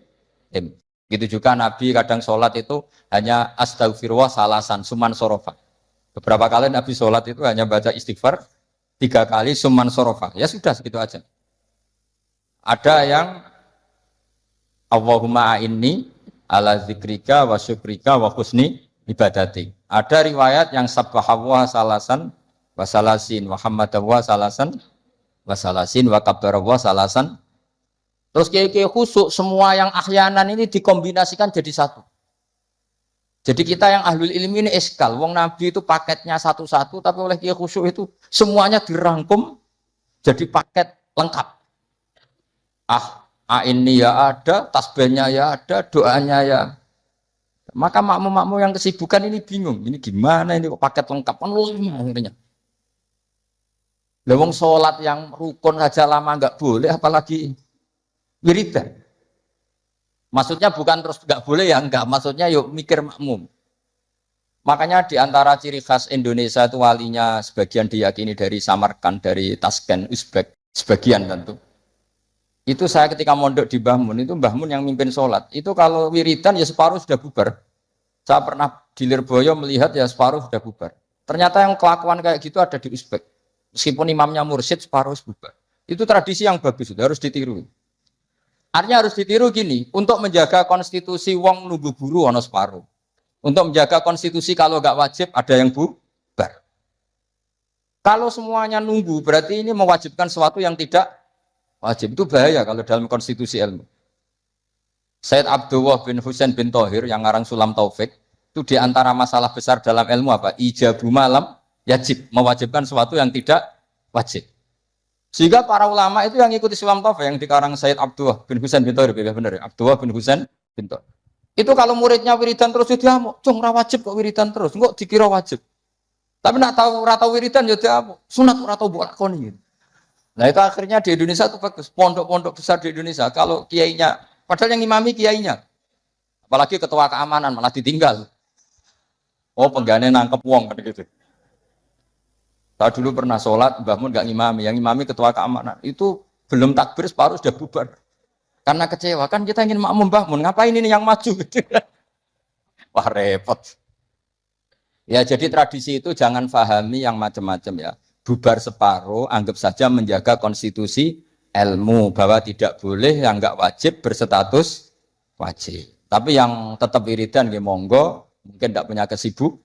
Gitu juga Nabi kadang sholat itu hanya astagfirullah salasan suman sorofa. Beberapa kali Nabi sholat itu hanya baca istighfar 3 kali suman sorofa. Ya sudah segitu aja. Ada yang Allahumma a'inni ala zikrika wa syukrika wa husni ibadati. Ada riwayat yang sabbahallah salasan wa salasin wa hamdallah salasan wa salasin wa kabbarallah salasan. Terus kayak khusuk semua yang ahyanan ini dikombinasikan jadi satu. Jadi kita yang ahlul ilmi ini eskal. Wong Nabi itu paketnya satu-satu, tapi oleh kiai khusuk itu semuanya dirangkum jadi paket lengkap. Ini ya ada, tasbihnya ya ada, doanya ya. Maka makmum-makmum yang kesibukan ini bingung. Ini gimana ini kok paket lengkap? Kan lama akhirnya. Lewong sholat yang rukun saja lama nggak boleh, apalagi wiridan. Maksudnya bukan terus nggak boleh ya enggak. Maksudnya yuk mikir makmum. Makanya di antara ciri khas Indonesia itu walinya sebagian diyakini dari Samarkand, dari Tashkent, Uzbek, sebagian tentu. Itu saya ketika mondok di Mbah Mun, itu Mbah Mun yang mimpin sholat. Itu kalau wiridan ya separuh sudah bubar. Saya pernah di Lirboyo melihat ya separuh sudah bubar. Ternyata yang kelakuan kayak gitu ada di Uzbek. Meskipun imamnya mursyid separuh bubar. Itu tradisi yang bagus, sudah harus ditiru. Artinya harus ditiru gini, untuk menjaga konstitusi wong nunggu guru ono separuh. Untuk menjaga konstitusi kalau nggak wajib ada yang bubar. Kalau semuanya nunggu berarti ini mewajibkan sesuatu yang tidak wajib. Itu bahaya kalau dalam konstitusi ilmu. Said Abdullah bin Husain bin Thohir yang ngarang Sulam Taufik itu diantara masalah besar dalam ilmu apa? Ijabu malam yajib, mewajibkan sesuatu yang tidak wajib. Sehingga para ulama itu yang ikuti Sulam Taufik yang dikarang Said Abdullah bin Husain bin Thohir, benar ya? Abdullah bin Husain bin Thohir. Itu kalau muridnya wiridan terus dia mau, cung ra wajib kok wiridan terus, kok dikira wajib. Tapi nak tahu ora tahu wiridan ya dia sunat ora tahu mbok lakoni. Nah itu akhirnya di Indonesia itu bagus, pondok-pondok besar di Indonesia kalau kiainya, padahal yang imami kiainya, apalagi ketua keamanan malah ditinggal. Oh penggane nangkep wong kan gitu. Saya dulu pernah sholat, Mbah Mun nggak ngimami, yang ngimami ketua keamanan itu belum takbir separuh sudah bubar. Karena kecewa kan kita ingin makmum Mbah Mun, ngapain ini yang maju? Wah repot. Ya jadi tradisi itu jangan pahami yang macam-macam ya. Bubar separuh, anggap saja menjaga konstitusi ilmu bahwa tidak boleh yang nggak wajib berstatus wajib. Tapi yang tetap wiridan nggih monggo, mungkin tidak punya kesibukan.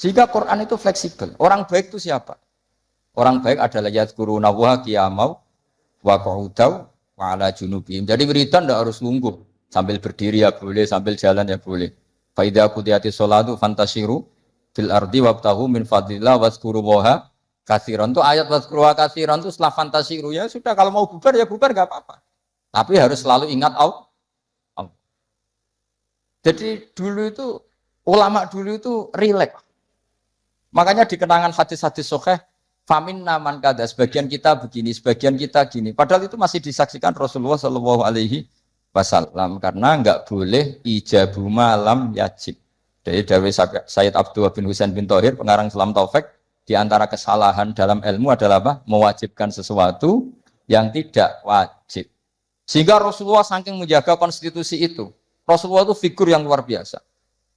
Sehingga Quran itu fleksibel. Orang baik itu siapa? Orang baik adalah yadhkuruna wa qiyamau wa qu'udaw wa ala junubihim. Jadi wiridan tidak harus lungguh. Sambil berdiri ya boleh, sambil jalan ya boleh. Fa idza qudiyatis sholatu fantashiru fil ardi wabtahu min fadlillah wazkurullaha katsiran. Itu ayat wazkurullaha katsiran itu setelah fantashiru ya sudah, kalau mau bubar ya bubar enggak apa-apa. Tapi harus selalu ingat Allah. Jadi dulu itu ulama dulu itu rileks. Makanya di kenangan hadis-hadis sahih, famin naman kada, sebagian kita begini, sebagian kita gini. Padahal itu masih disaksikan Rasulullah Shallallahu Alaihi Wasallam karena nggak boleh ijabu malam yajib. Dari Dawi Sayyid Abdullah bin Husain bin Thohir, pengarang Islam Taufik, di antara kesalahan dalam ilmu adalah apa? Mewajibkan sesuatu yang tidak wajib. Sehingga Rasulullah saking menjaga konstitusi itu, Rasulullah itu figur yang luar biasa.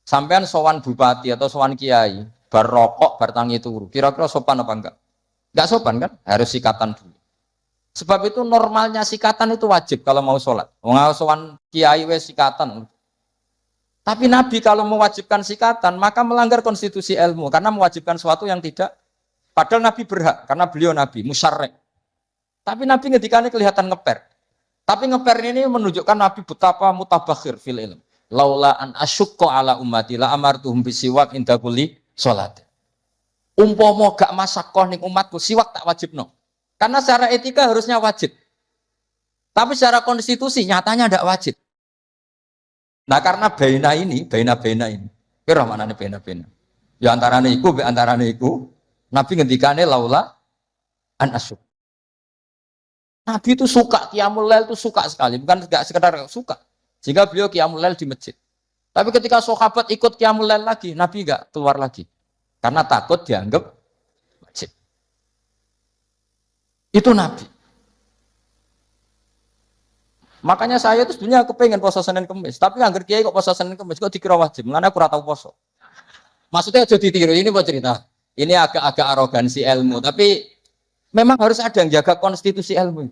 Sampean sowan bupati atau sowan kiai, bar rokok, bar tangi turu. Kira-kira sopan apa enggak? Enggak sopan kan? Harus sikatan dulu. Sebab itu normalnya sikatan itu wajib kalau mau sholat. Mau sowan kiai wes sikatan. Tapi Nabi kalau mewajibkan sikatan, maka melanggar konstitusi ilmu. Karena mewajibkan sesuatu yang tidak. Padahal Nabi berhak, karena beliau Nabi, musyarrek. Tapi Nabi ketika kelihatan ngeper. Tapi ngeper ini menunjukkan Nabi betapa mutabakhir fil ilm. Laula an asyukko ala ummati la amartuhum bisiwak inda kulli sholat. Umpomo gak masakoh ning umatku, siwak tak wajib no. Karena secara etika harusnya wajib. Tapi secara konstitusi nyatanya tidak wajib. Nah karena baina ini, kira mana nih baina? Ya antara niku, Nabi ngendikane laula an asyuk. Nabi itu suka qiyamul lail itu suka sekali, bukan enggak sekedar suka. Jika beliau qiyamul lail di masjid. Tapi ketika sahabat ikut qiyamul lail lagi, Nabi enggak keluar lagi. Karena takut dianggap wajib. Itu Nabi. Makanya saya itu sebenarnya kepengen puasa Senin Kemis, tapi anggar kiai kok puasa Senin Kemis kok dikira wajib. Mulane aku ora tau puasa. Maksudnya aja ditiru, ini mau cerita. Ini agak arogansi ilmu, tapi memang harus ada yang jaga konstitusi ilmu.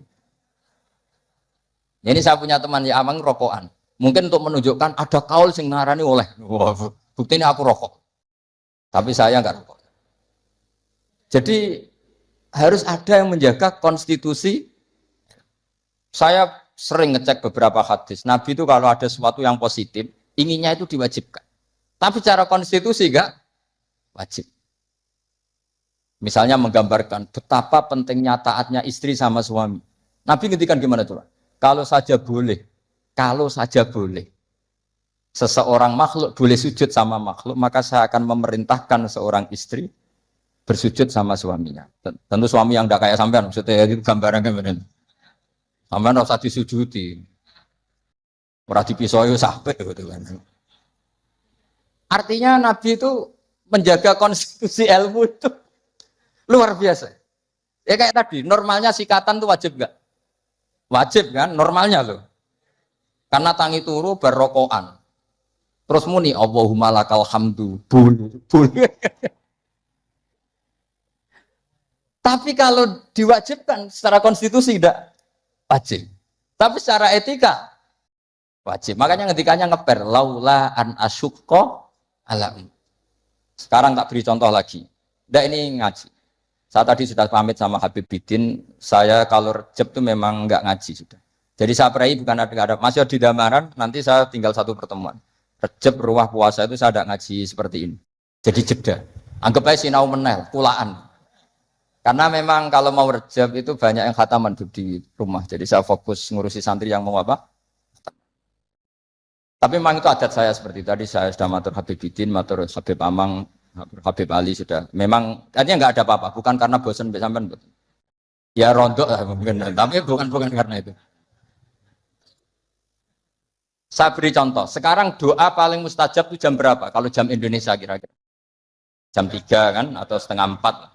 Ini saya punya teman ya amang rokokan. Mungkin untuk menunjukkan ada kaul sing narani oleh. Wah, bukti ini aku rokok. Tapi saya enggak rokok. Jadi harus ada yang menjaga konstitusi. Saya sering ngecek beberapa hadis. Nabi itu kalau ada sesuatu yang positif, inginnya itu diwajibkan. Tapi secara konstitusi enggak wajib. Misalnya menggambarkan betapa pentingnya taatnya istri sama suami. Nabi ngendikan gimana tuh? Kalau saja boleh, seseorang makhluk boleh sujud sama makhluk, maka saya akan memerintahkan seorang istri bersujud sama suaminya. Tentu suami yang tidak kayak sampean, maksudnya itu gambaran kemudian. Sampean harus disujudi. Ora dipisoi sampai gitu kan. Artinya Nabi itu menjaga konstitusi ilmu itu luar biasa. Ya kayak tadi, normalnya sikatan itu wajib enggak? Wajib kan, normalnya loh. Karena tangi turu berrokokan. Terus muni Allahumma lakal hamdu. Bul. Tapi kalau diwajibkan secara konstitusi tidak wajib. Tapi secara etika wajib. Makanya ketikanya ngeper laula an asyukko alam. Sekarang tak beri contoh lagi. Nggak ini ngaji. Saya tadi sudah pamit sama Habib Bidin, saya kalau rejeb itu memang nggak ngaji sudah. Jadi saya pray bukan ada masih di Damaran, nanti saya tinggal satu pertemuan. Rejeb ruah puasa itu saya tidak ngaji seperti ini. Jadi jeda. Anggap aja sinau menel, kulaan. Karena memang kalau mau rejeb itu banyak yang khataman di rumah. Jadi saya fokus ngurusi santri yang mau apa. Tapi memang itu adat saya seperti tadi. Saya sudah matur Habib Bidin, matur Habib Amang, Habib Ali sudah. Memang artinya nggak ada apa-apa, bukan karena bosan sampean. Ya rontok lah mungkin, tapi bukan karena itu. Saya beri contoh. Sekarang doa paling mustajab itu jam berapa? Kalau jam Indonesia kira-kira. Jam 3 kan atau setengah 4 lah.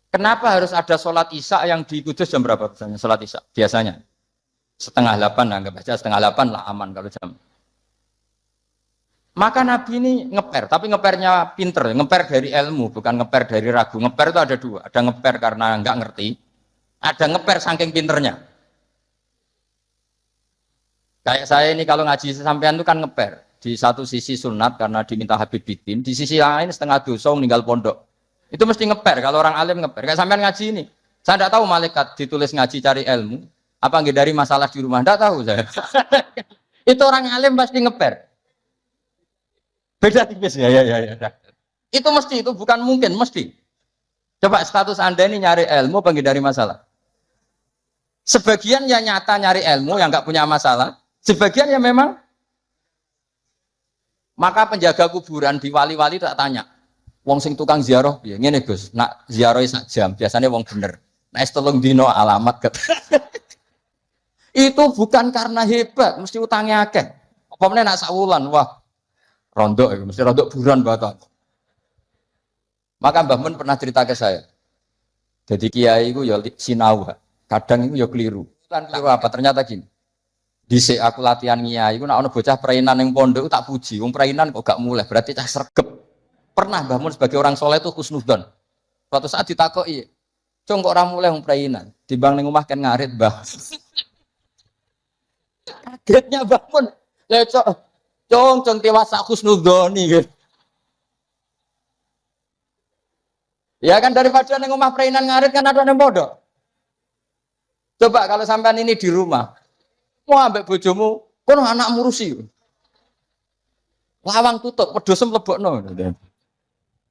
Kenapa harus ada sholat isya yang di Kudus jam berapa misalnya sholat isya? Biasanya setengah 8, anggap aja setengah 8 lah aman kalau jam. Maka Nabi ini ngeper, tapi ngepernya pinter, ngeper dari ilmu, bukan ngeper dari ragu. Ngeper itu ada dua, ada ngeper karena nggak ngerti, ada ngeper saking pinternya. Kayak saya ini kalau ngaji sampean itu kan ngeper. Di satu sisi sunat karena diminta Habib Bidin, di sisi lain setengah dosa meninggal pondok. Itu mesti ngeper, kalau orang alim ngeper. Kayak sampean ngaji ini, saya tidak tahu malaikat ditulis ngaji cari ilmu, apa nggak dari masalah di rumah, tidak tahu saya. Itu orang alim pasti ngeper. Beda tipis ya. Itu mesti, itu bukan mungkin, mesti. Coba status Anda ini nyari ilmu, penghindari masalah. Sebagian yang nyata nyari ilmu, yang nggak punya masalah. Sebagian yang memang Maka penjaga kuburan di wali-wali tak tanya, wong sing tukang ziarah piye? Ngene Gus, nak ziarah sak jam, biasanya wong bener. Nek telung dino alamat ket. Itu bukan karena hebat, mesti utangnya akeh. Apa meneh nak sak wulan, wah, rondok mesti rondok buran batal. Maka Mbah Mun pernah cerita ke saya. Jadi kiai itu ya sinau, kadang itu ya keliru. Kan keliru apa? Ternyata gini. Dhisik aku latihan kiai, iku nek ana bocah prainan ning pondok tak puji. Wong prainan kok gak mulai, berarti cah sregep. Pernah Mbah Mun sebagai orang soleh itu husnudzon. Suatu saat ditakoki, "Cung kok ora mulai wong prainan? Timbang ning omah kan ngarit, Mbah." Kagetnya Mbah Mun. Lah cung dewasa husnudzoni gitu. Ya kan daripada ning omah prainan ngarit kan ada ning pondok. Coba kalau sampean ini di rumah, mau ambek bojomu, kono anak ngurusi. Lawang tutup, wedhus mlebokno.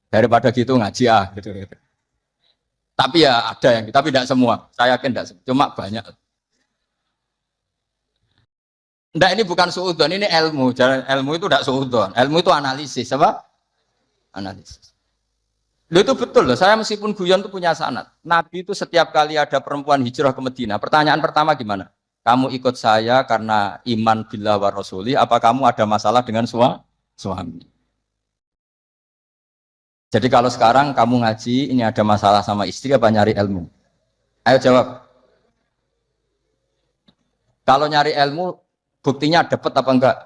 Daripada gitu ngaji gitu. Tapi ya ada yang, tapi tidak semua. Saya yakin tidak semua, cuma banyak. Enggak, ini bukan suudzon, ini ilmu. Ilmu itu tidak suudzon. Ilmu itu analisis, apa? Analisis. Loh itu betul loh, saya meskipun guyon itu punya sanad. Nabi itu setiap kali ada perempuan hijrah ke Madinah, pertanyaan pertama gimana? Kamu ikut saya karena iman billah wa rasuli, apa kamu ada masalah dengan suami? Jadi kalau sekarang kamu ngaji, ini ada masalah sama istri apa nyari ilmu? Ayo jawab. Kalau nyari ilmu, buktinya dapat apa enggak?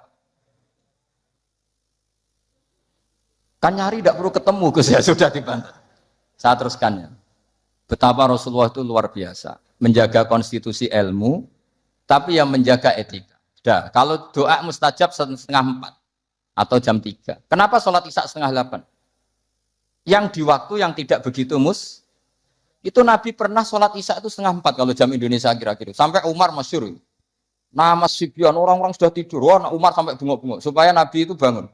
Kan nyari tidak perlu ketemu, Gus ya sudah dibantah. Saya teruskan ya. Betapa Rasulullah itu luar biasa, menjaga konstitusi ilmu, tapi yang menjaga etika. Dah, kalau doa mustajab 3:30 atau jam 3. Kenapa sholat isya 7:30? Yang di waktu yang tidak begitu itu Nabi pernah sholat isya itu 3:30 kalau jam Indonesia kira-kira. Sampai Umar masyhur. Nama Sibyan, orang-orang sudah tidur. Wah, Umar sampai bengok-bengok supaya Nabi itu bangun.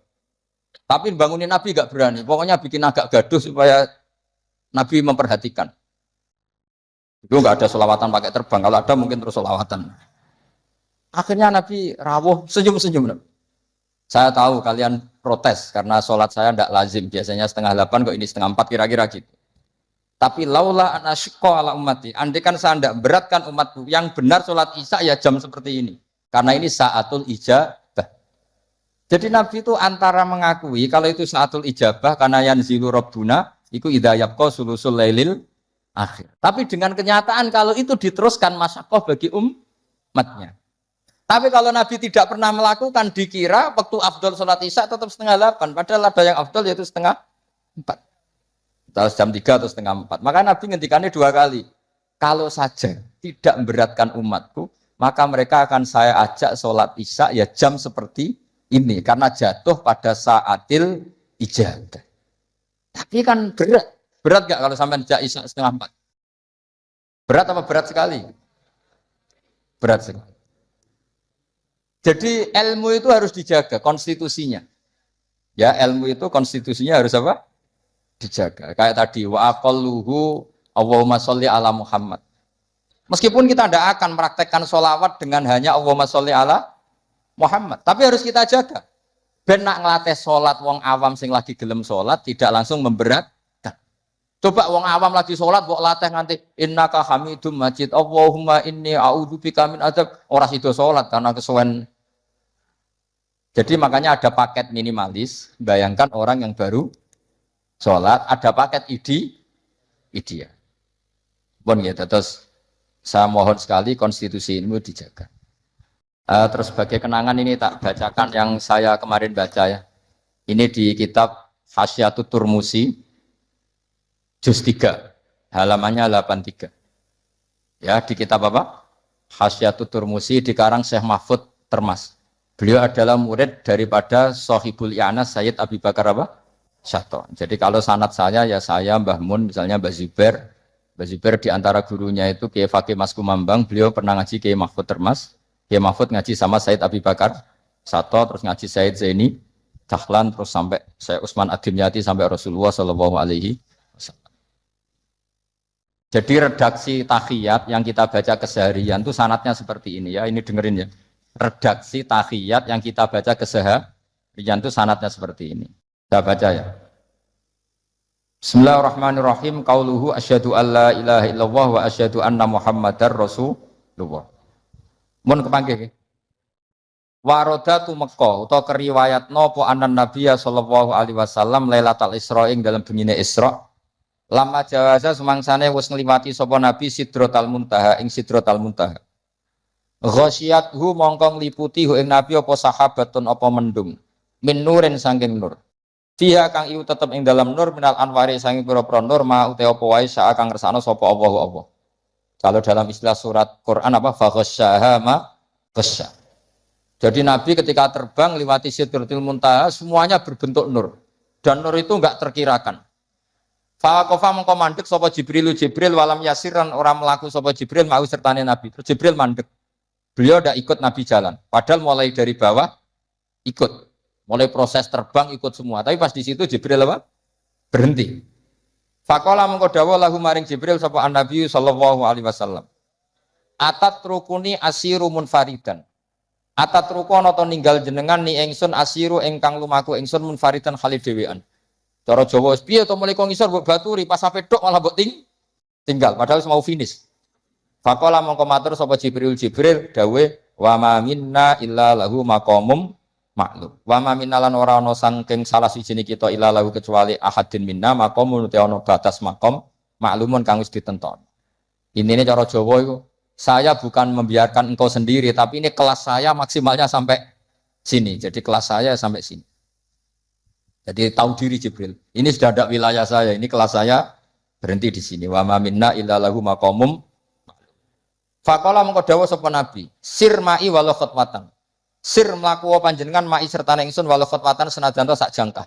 Tapi bangunin Nabi gak berani. Pokoknya bikin agak gaduh supaya Nabi memperhatikan. Itu gak ada sholawatan pakai terbang. Kalau ada mungkin terus sholawatan. Akhirnya Nabi rawuh senyum-senyum. Saya tahu kalian protes karena sholat saya tidak lazim. Biasanya 7:30 kok ini 7:30 kira-kira gitu. Tapi laula anasyqa ala ummati. Andai kan saya tidak beratkan umatku. Yang benar sholat isya ya jam seperti ini. Karena ini saatul ijabah. Jadi Nabi itu antara mengakui kalau itu saatul ijabah karena yanzilu rabbuna iku idza yabqa sulusul lailil akhir. Tapi dengan kenyataan kalau itu diteruskan masyaqqah bagi umatnya. Tapi kalau Nabi tidak pernah melakukan, dikira waktu afdol sholat isya tetap 7:30. Padahal ada yang afdol yaitu 3:30. Atau jam 3 atau 3:30. Maka Nabi ngendikannya 2 kali. Kalau saja tidak memberatkan umatku, maka mereka akan saya ajak sholat isya ya jam seperti ini karena jatuh pada saatil ijabah. Tapi kan berat gak kalau sampai jam isya 3:30? Berat apa berat sekali? Berat sekali. Jadi ilmu itu harus dijaga konstitusinya. Ya, ilmu itu konstitusinya harus apa? Dijaga. Kayak tadi wa aqalluhu Allahumma sholli ala Muhammad. Meskipun kita tidak akan meraktekkan sholawat dengan hanya Allahumma sholli ala Muhammad, tapi harus kita jaga. Ben nak ngelatih sholat wong awam sing lagi gelem sholat tidak langsung memberatkan. Coba wong awam lagi sholat, kok latih nganti innaka hamidum majid, Allahumma inni a'udzubika min adzab. Ora sida sholat karena kesuwen. Jadi makanya ada paket minimalis. Bayangkan orang yang baru sholat, ada paket ideal. Bon gitu. Terus saya mohon sekali konstitusi ini dijaga. Terus sebagai kenangan ini tak bacakan yang saya kemarin baca ya. Ini di kitab Hasyatut Turmusi juz 3 halamannya 83. Ya, di kitab apa? Hasyatut Turmusi dikarang Syekh Mahfud Termas. Beliau adalah murid daripada Sohibul I'anas Sayyid Abi Bakar apa? Syato. Jadi kalau sanad saya ya saya Mbah Mun misalnya Mbah Zubair. Mbah Zubair di antara gurunya itu Kiai Fakih Mas Kumambang, beliau pernah ngaji Kiai Mahfud Termas. Kiai Mahfud ngaji sama Said Abi Bakar Sato, terus ngaji Said Zaini Dahlan, terus sampai saya Utsman Ad-Dimyati sampai Rasulullah Shallallahu Alaihi Wasallam. Jadi redaksi tahiyat yang kita baca keseharian itu sanatnya seperti ini ya. Ini dengerin ya. Redaksi tahiyat yang kita baca keseharian Rijan itu sanadnya seperti ini. Saya baca ya. Bismillahirrahmanirrahim. Qauluhu asyhadu alla ilaha illallah wa asyhadu anna Muhammadar Rasulullah. Mun kepanggih. Warodatu Mekah utawa keriwayat nopo anan Nabiya sallallahu alaihi wasallam Lailatul Isra ing dalam bengine Isra. Lama jawaza semangsane wis ngliwati sapa Nabi Sidratul Muntaha ing Sidratul Muntaha. Ghasyiyathu mongko ngliputi ing Nabi apa sahabatun apa mendung. Min nurin saking nur. Fiha kang iku tetep ing dalam nur minal anwari saking pira-pira nur ma uta apa wae sak kang ngersakno sapa Allah. Kalau dalam istilah surat Quran apa fa ghasyaha ma ghasya. Jadi Nabi ketika terbang lewati Sidratul Muntaha semuanya berbentuk nur. Dan nur itu enggak terkirakan. Faqafa mengko mandek sapa Jibril walam yasiran orang melaku sapa Jibril mau sertane Nabi. Terus Jibril mandek. Beliau tidak ikut Nabi jalan. Padahal mulai dari bawah ikut. Mulai proses terbang ikut semua. Tapi pas di situ Jibril apa? Berhenti. Faqala mengko dawuh lahu maring Jibril sapa Nabi sallallahu alaihi wasallam. Atat rukuni asiru munfaridan. Atat rukun atau ninggal jenengan ni engsun asiru engkang lumaku engsun munfaridan khalif dhewean. Cara Jawa piye to mulai kok ngisor mbok baturi pas sampe tok malah mbok tinggal padahal mau finish. Faqala mongko matur sapa Jibril dawe wa ma minna illa lahu maqamum ma'lum. Wa ma minna lan ora ana saking salah siji kita illa lahu kecuali ahadin minna maqamun te ana batas maqam maklumun kang wis ditenton. Intine cara Jawa iku saya bukan membiarkan engkau sendiri, tapi ini kelas saya maksimalnya sampai sini. Jadi kelas saya sampai sini. Jadi tahu diri Jibril. Ini sudah ada wilayah saya. Ini kelas saya berhenti di sini. Wa ma minna illa lahu maqamum. Faqala mengko dawuh sapa Nabi, sir ma'i walau khutwatan. Sir mlaku panjenengan ma'i serta ingsun walau khutwatan senajan to sak jangkah.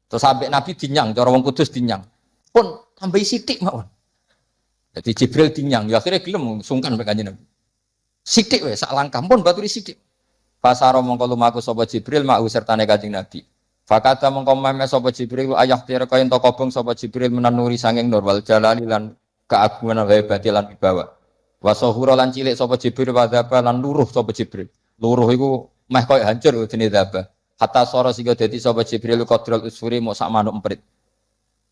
Terus sampai Nabi dinyang, cara wong Kudus dinyang. Pun tambahi sithik mawon. Jadi Jibril dinyang, ya akhirnya gelem sungkan mek Kanjeng Nabi. Sithik wae sak langkah pun baturi sithik. Pasaro mongko lumaku sapa Jibril mau sertane Kanjeng Nabi. Fakata mongko meme sapa Jibril ayah tira kaya ento kobong sapa Jibril menanuri sanging nur wal jalali lan keagungan wae batilan wibawa. Wasahura lan cilik sapa Jibril wadaba lan luruh sapa Jibril. Luruh iku meh koyo hancur jenenge daba. Hatta sora sing dadi sapa Jibril qadrul usfuri mok sak manuk emprit.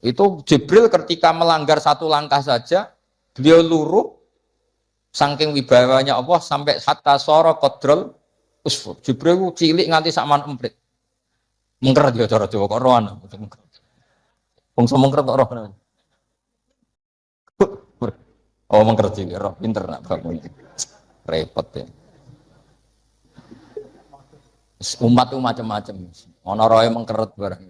Itu Jibril ketika melanggar satu langkah saja beliau luruh saking wibawanya Allah sampai hatta sara qadrul usfur. Jibril cilik nganti sak manuk emprit. Mengkeret ya cara Jawa kok rohan. Bangsa mengkeret kok rohan. Oh mengkeret iki roh pinter nak bab iki. Repot ya. Umat itu macam-macam. Ana roe mengkeret barang.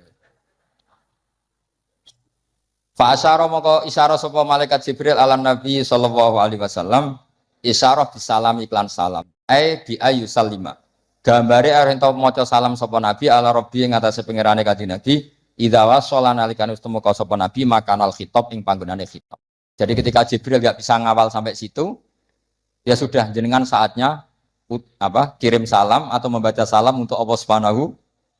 Fa asyara maka isyarah sapa malaikat Jibril ala Nabi sallallahu alaihi wasallam isyarah bisalam iklan salam. Bi ayu salima. Gambare arep ento maca salam sapa Nabi ala Rabbi ing atase pangerane Kanjeng Nabi idza wasala nalikane wis temeka sapa Nabi makanal khitab ing panggonane khitab. Jadi ketika Jibril enggak bisa ngawal sampai situ ya sudah jenengan saatnya kirim salam atau membaca salam untuk Allah Subhanahu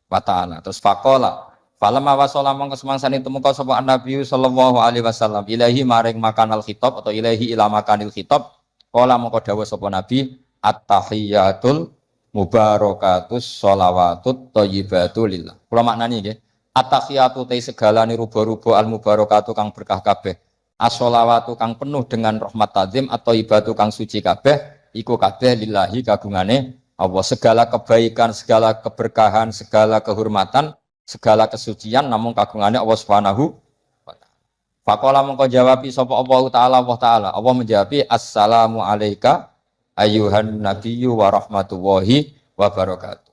wa taala. Terus faqala falamma wasala mongko semangsane temeka sapa Nabi sallallahu alaihi wasallam ilahi maring makanal khitab atau ilahi ila makanil khitab qala mongko dawuh sapa Nabi at-tahiyatul mubarakatus sholawatut thayyibatu lillah. Kula maknani nggih. At-tahiyatu te segalane ruba-ruba al-mubarakatu kang berkah kabeh. As-sholawatu kang penuh dengan rahmat tazim atau ibatu kang suci kabeh iku kabeh lillahi kagungane Allah. Segala kebaikan, segala keberkahan, segala kehormatan, segala kesucian namung kagungane Allah Subhanahu wa taala. Faqala mongko jawabi sapa Allah taala. Allah menjawab assalamu alayka ayyuhan nabiyyu wa rahmatullahi wa barakatuh.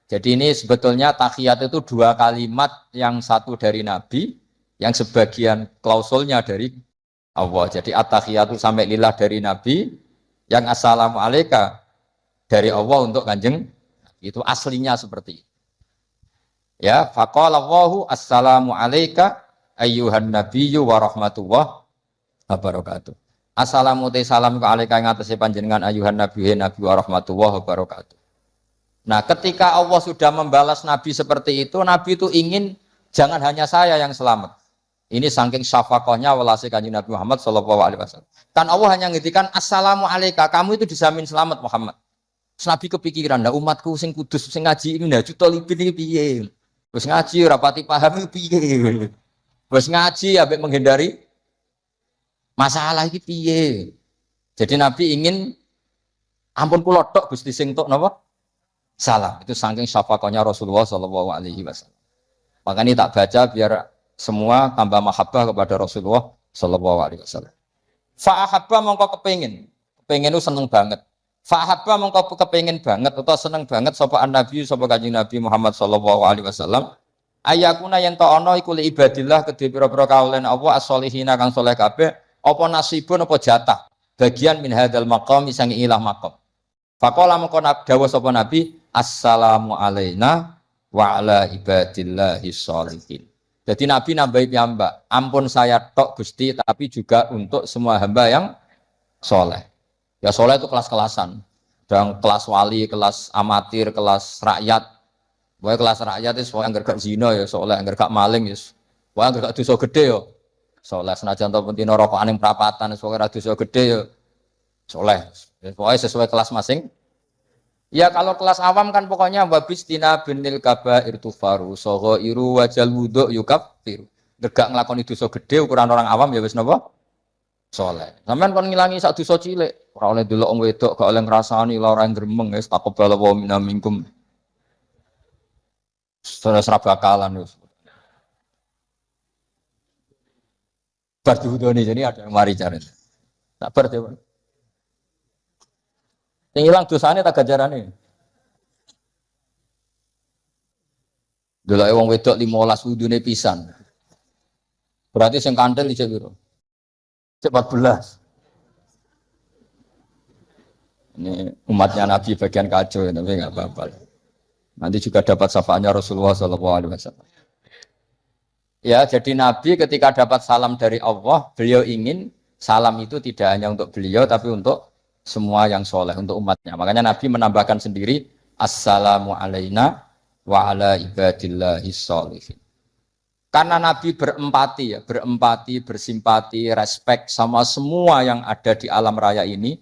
Jadi ini sebetulnya tahiyat itu dua kalimat, yang satu dari Nabi, yang sebagian klausulnya dari Allah. Jadi at-tahiyatu sampai lillah dari Nabi, yang assalamu alayka dari Allah untuk Kanjeng. Itu aslinya seperti itu. Ya, faqala Allahu assalamu alayka ayyuhan nabiyyu wa rahmatullahi wa barakatuh. Assalamu salam ka alaika ing atase panjenengan ayuhan nabi wa rahmatullahi wabarakatuh. Nah, ketika Allah sudah membalas Nabi seperti itu, Nabi itu ingin jangan hanya saya yang selamat. Ini saking syafaqahnya welase Kanjeng Nabi Muhammad sallallahu alaihi wasallam. Kan Allah hanya ngintikan assalamu alayka, kamu itu dijamin selamat Muhammad. Nabi kepikiran, nah umatku sing kudus sing ngaji ini nah juta libin ini piye. Wis ngaji rapati paham piye. Wis ngaji ambek menghindari masalah iki piye. Jadi Nabi ingin ampun kula tok Gusti sing tok napa? Salah. Itu saking syafaqahnya Rasulullah sallallahu alaihi wasallam. Makanya tak baca biar semua tambah mahabbah kepada Rasulullah sallallahu alaihi wasallam. Fa ahabba mongko kepengin itu seneng banget. Fa ahabba mongko kepengin banget atau seneng banget sapa Nabi sapa Kanjeng Nabi Muhammad sallallahu alaihi wasallam. Ayakuna yen ta ana iku li ibadillah kedhe pira-pira kaulen Allah as-solihina kang saleh kabeh apa nasibun apa jatah bagian min hadzal maqam sang ilah maqam. Faqala mongko dawuh sapa Nabi assalamu alaina wa ala ibadillahi sholihin. Jadi Nabi nambahi piyambak, ampun saya tok Gusti, tapi juga untuk semua hamba yang soleh. Ya soleh itu kelas-kelasan, dan kelas wali, kelas amatir, kelas rakyat. Pokoknya kelas rakyat itu yang gak zina ya soleh, yang gak maling ya, yang gak dosa gede ya soleh. Senajan to pentino rokokan yang perapatan, pokoknya dosa gede ya soleh. Pokoknya sesuai kelas masing. Ya kalau kelas awam kan pokoknya wabis tina binil kabair tufaru soho iru wajal wudhu yukaffiru. Gak ngelakoni dosa gede ukuran orang awam ya wis napa? Soleh. Sampeyan kon ngilangi sak dosa cilik, ora oleh delok wong wedok, gak oleh ngrasani lara gremeng wis taqabbal wa minna minkum. Saudara bakalan wis. Bar diwudoni jadi ada yang mari cari. Tak bar ya, Pak. Yang hilang dosanya tak gajarane. Delok wong wedok 15 wudune pisan. Berarti sing kandel iki piro? 14. Ini umatnya Nabi bagian kacau ya, tapi enggak apa-apa. Nanti juga dapat syafaatnya Rasulullah SAW. Ya, jadi Nabi ketika dapat salam dari Allah, beliau ingin salam itu tidak hanya untuk beliau, tapi untuk semua yang soleh, untuk umatnya. Makanya Nabi menambahkan sendiri, assalamu alaina wa ala ibadillahi sholihin. Karena Nabi berempati, bersimpati, respect sama semua yang ada di alam raya ini,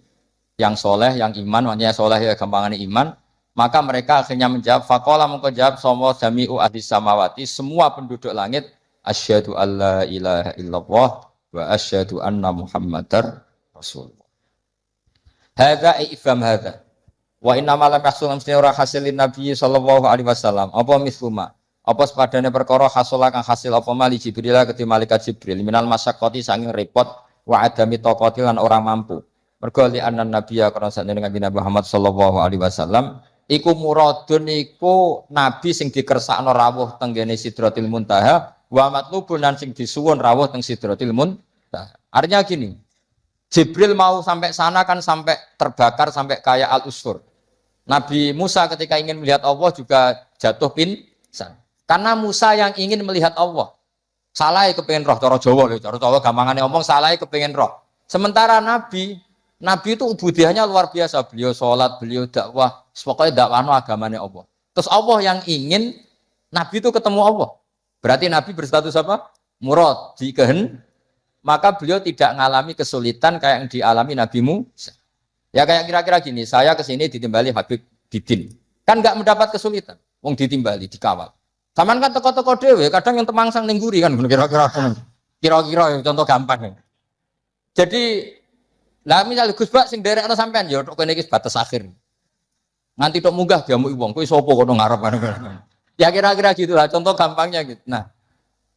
yang soleh, yang iman, makanya soleh ya gampangannya iman, maka mereka akhirnya menjawab, faqala mengko jawab sama jami'u ahlis samawati, semua penduduk langit, asyhadu alla ilaha illallah wa asyhadu anna muhammadar rasulullah. Hadza ifham hadza. Wa inna ma lam yahsul amsni ora hasilin Nabi sallallahu alaihi wasallam. Apa misluma? Apa sepadane perkara hasil kang hasil apa mali Jibril ke malaikat Jibril minal masyaqqati saking repot wa adami taqati lan orang mampu. Mergo li annan nabiyya karena sakjane Nabi Muhammad sallallahu alaihi wasallam iku muradun iku nabi sing dikersakno rawuh teng gene Sidratil Muntaha wa matlubun lan sing disuwun rawuh teng Sidratil Muntaha. Artinya gini, Jibril mau sampai sana kan sampai terbakar sampai kayak al-usfur. Nabi Musa ketika ingin melihat Allah juga jatuh pingsan. Karena Musa yang ingin melihat Allah. Salah kepengen roh, cara Jawa lho, cara Jawa gampangane omong salah kepengen roh. Sementara Nabi itu ubudiahnya luar biasa. Beliau sholat, beliau dakwah, pokoknya dakwahno agamane Allah. Terus Allah yang ingin Nabi itu ketemu Allah. Berarti Nabi berstatus apa? Murad, dikehen. Maka beliau tidak mengalami kesulitan kayak yang dialami Nabi Musa. Ya kayak kira-kira gini, saya kesini ditimbali Habib Didin. Kan nggak mendapat kesulitan. Wong ditimbali, dikawal. Saman kan toko-toko dewe, kadang yang temangsang nengguri kan, kira-kira ya, contoh gampang. Jadi, lah misalnya Gus Bak sing derek ana sampean ya tok kene iki batas akhir. Nganti tok munggah diamuk wong, kowe sapa kono ngarep kan. Ya kira-kira gitulah contoh gampangnya gitu. Nah,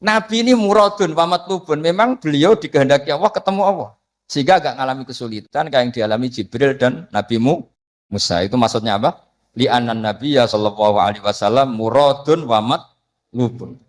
Nabi ini muradun wa matlubun, memang beliau dikehendaki Allah ketemu Allah. Sehingga agak mengalami kesulitan kayak yang dialami Jibril dan Nabi Musa. Itu maksudnya apa? Li'annan nabiyya sallallahu alaihi wasallam muradun wa matlubun.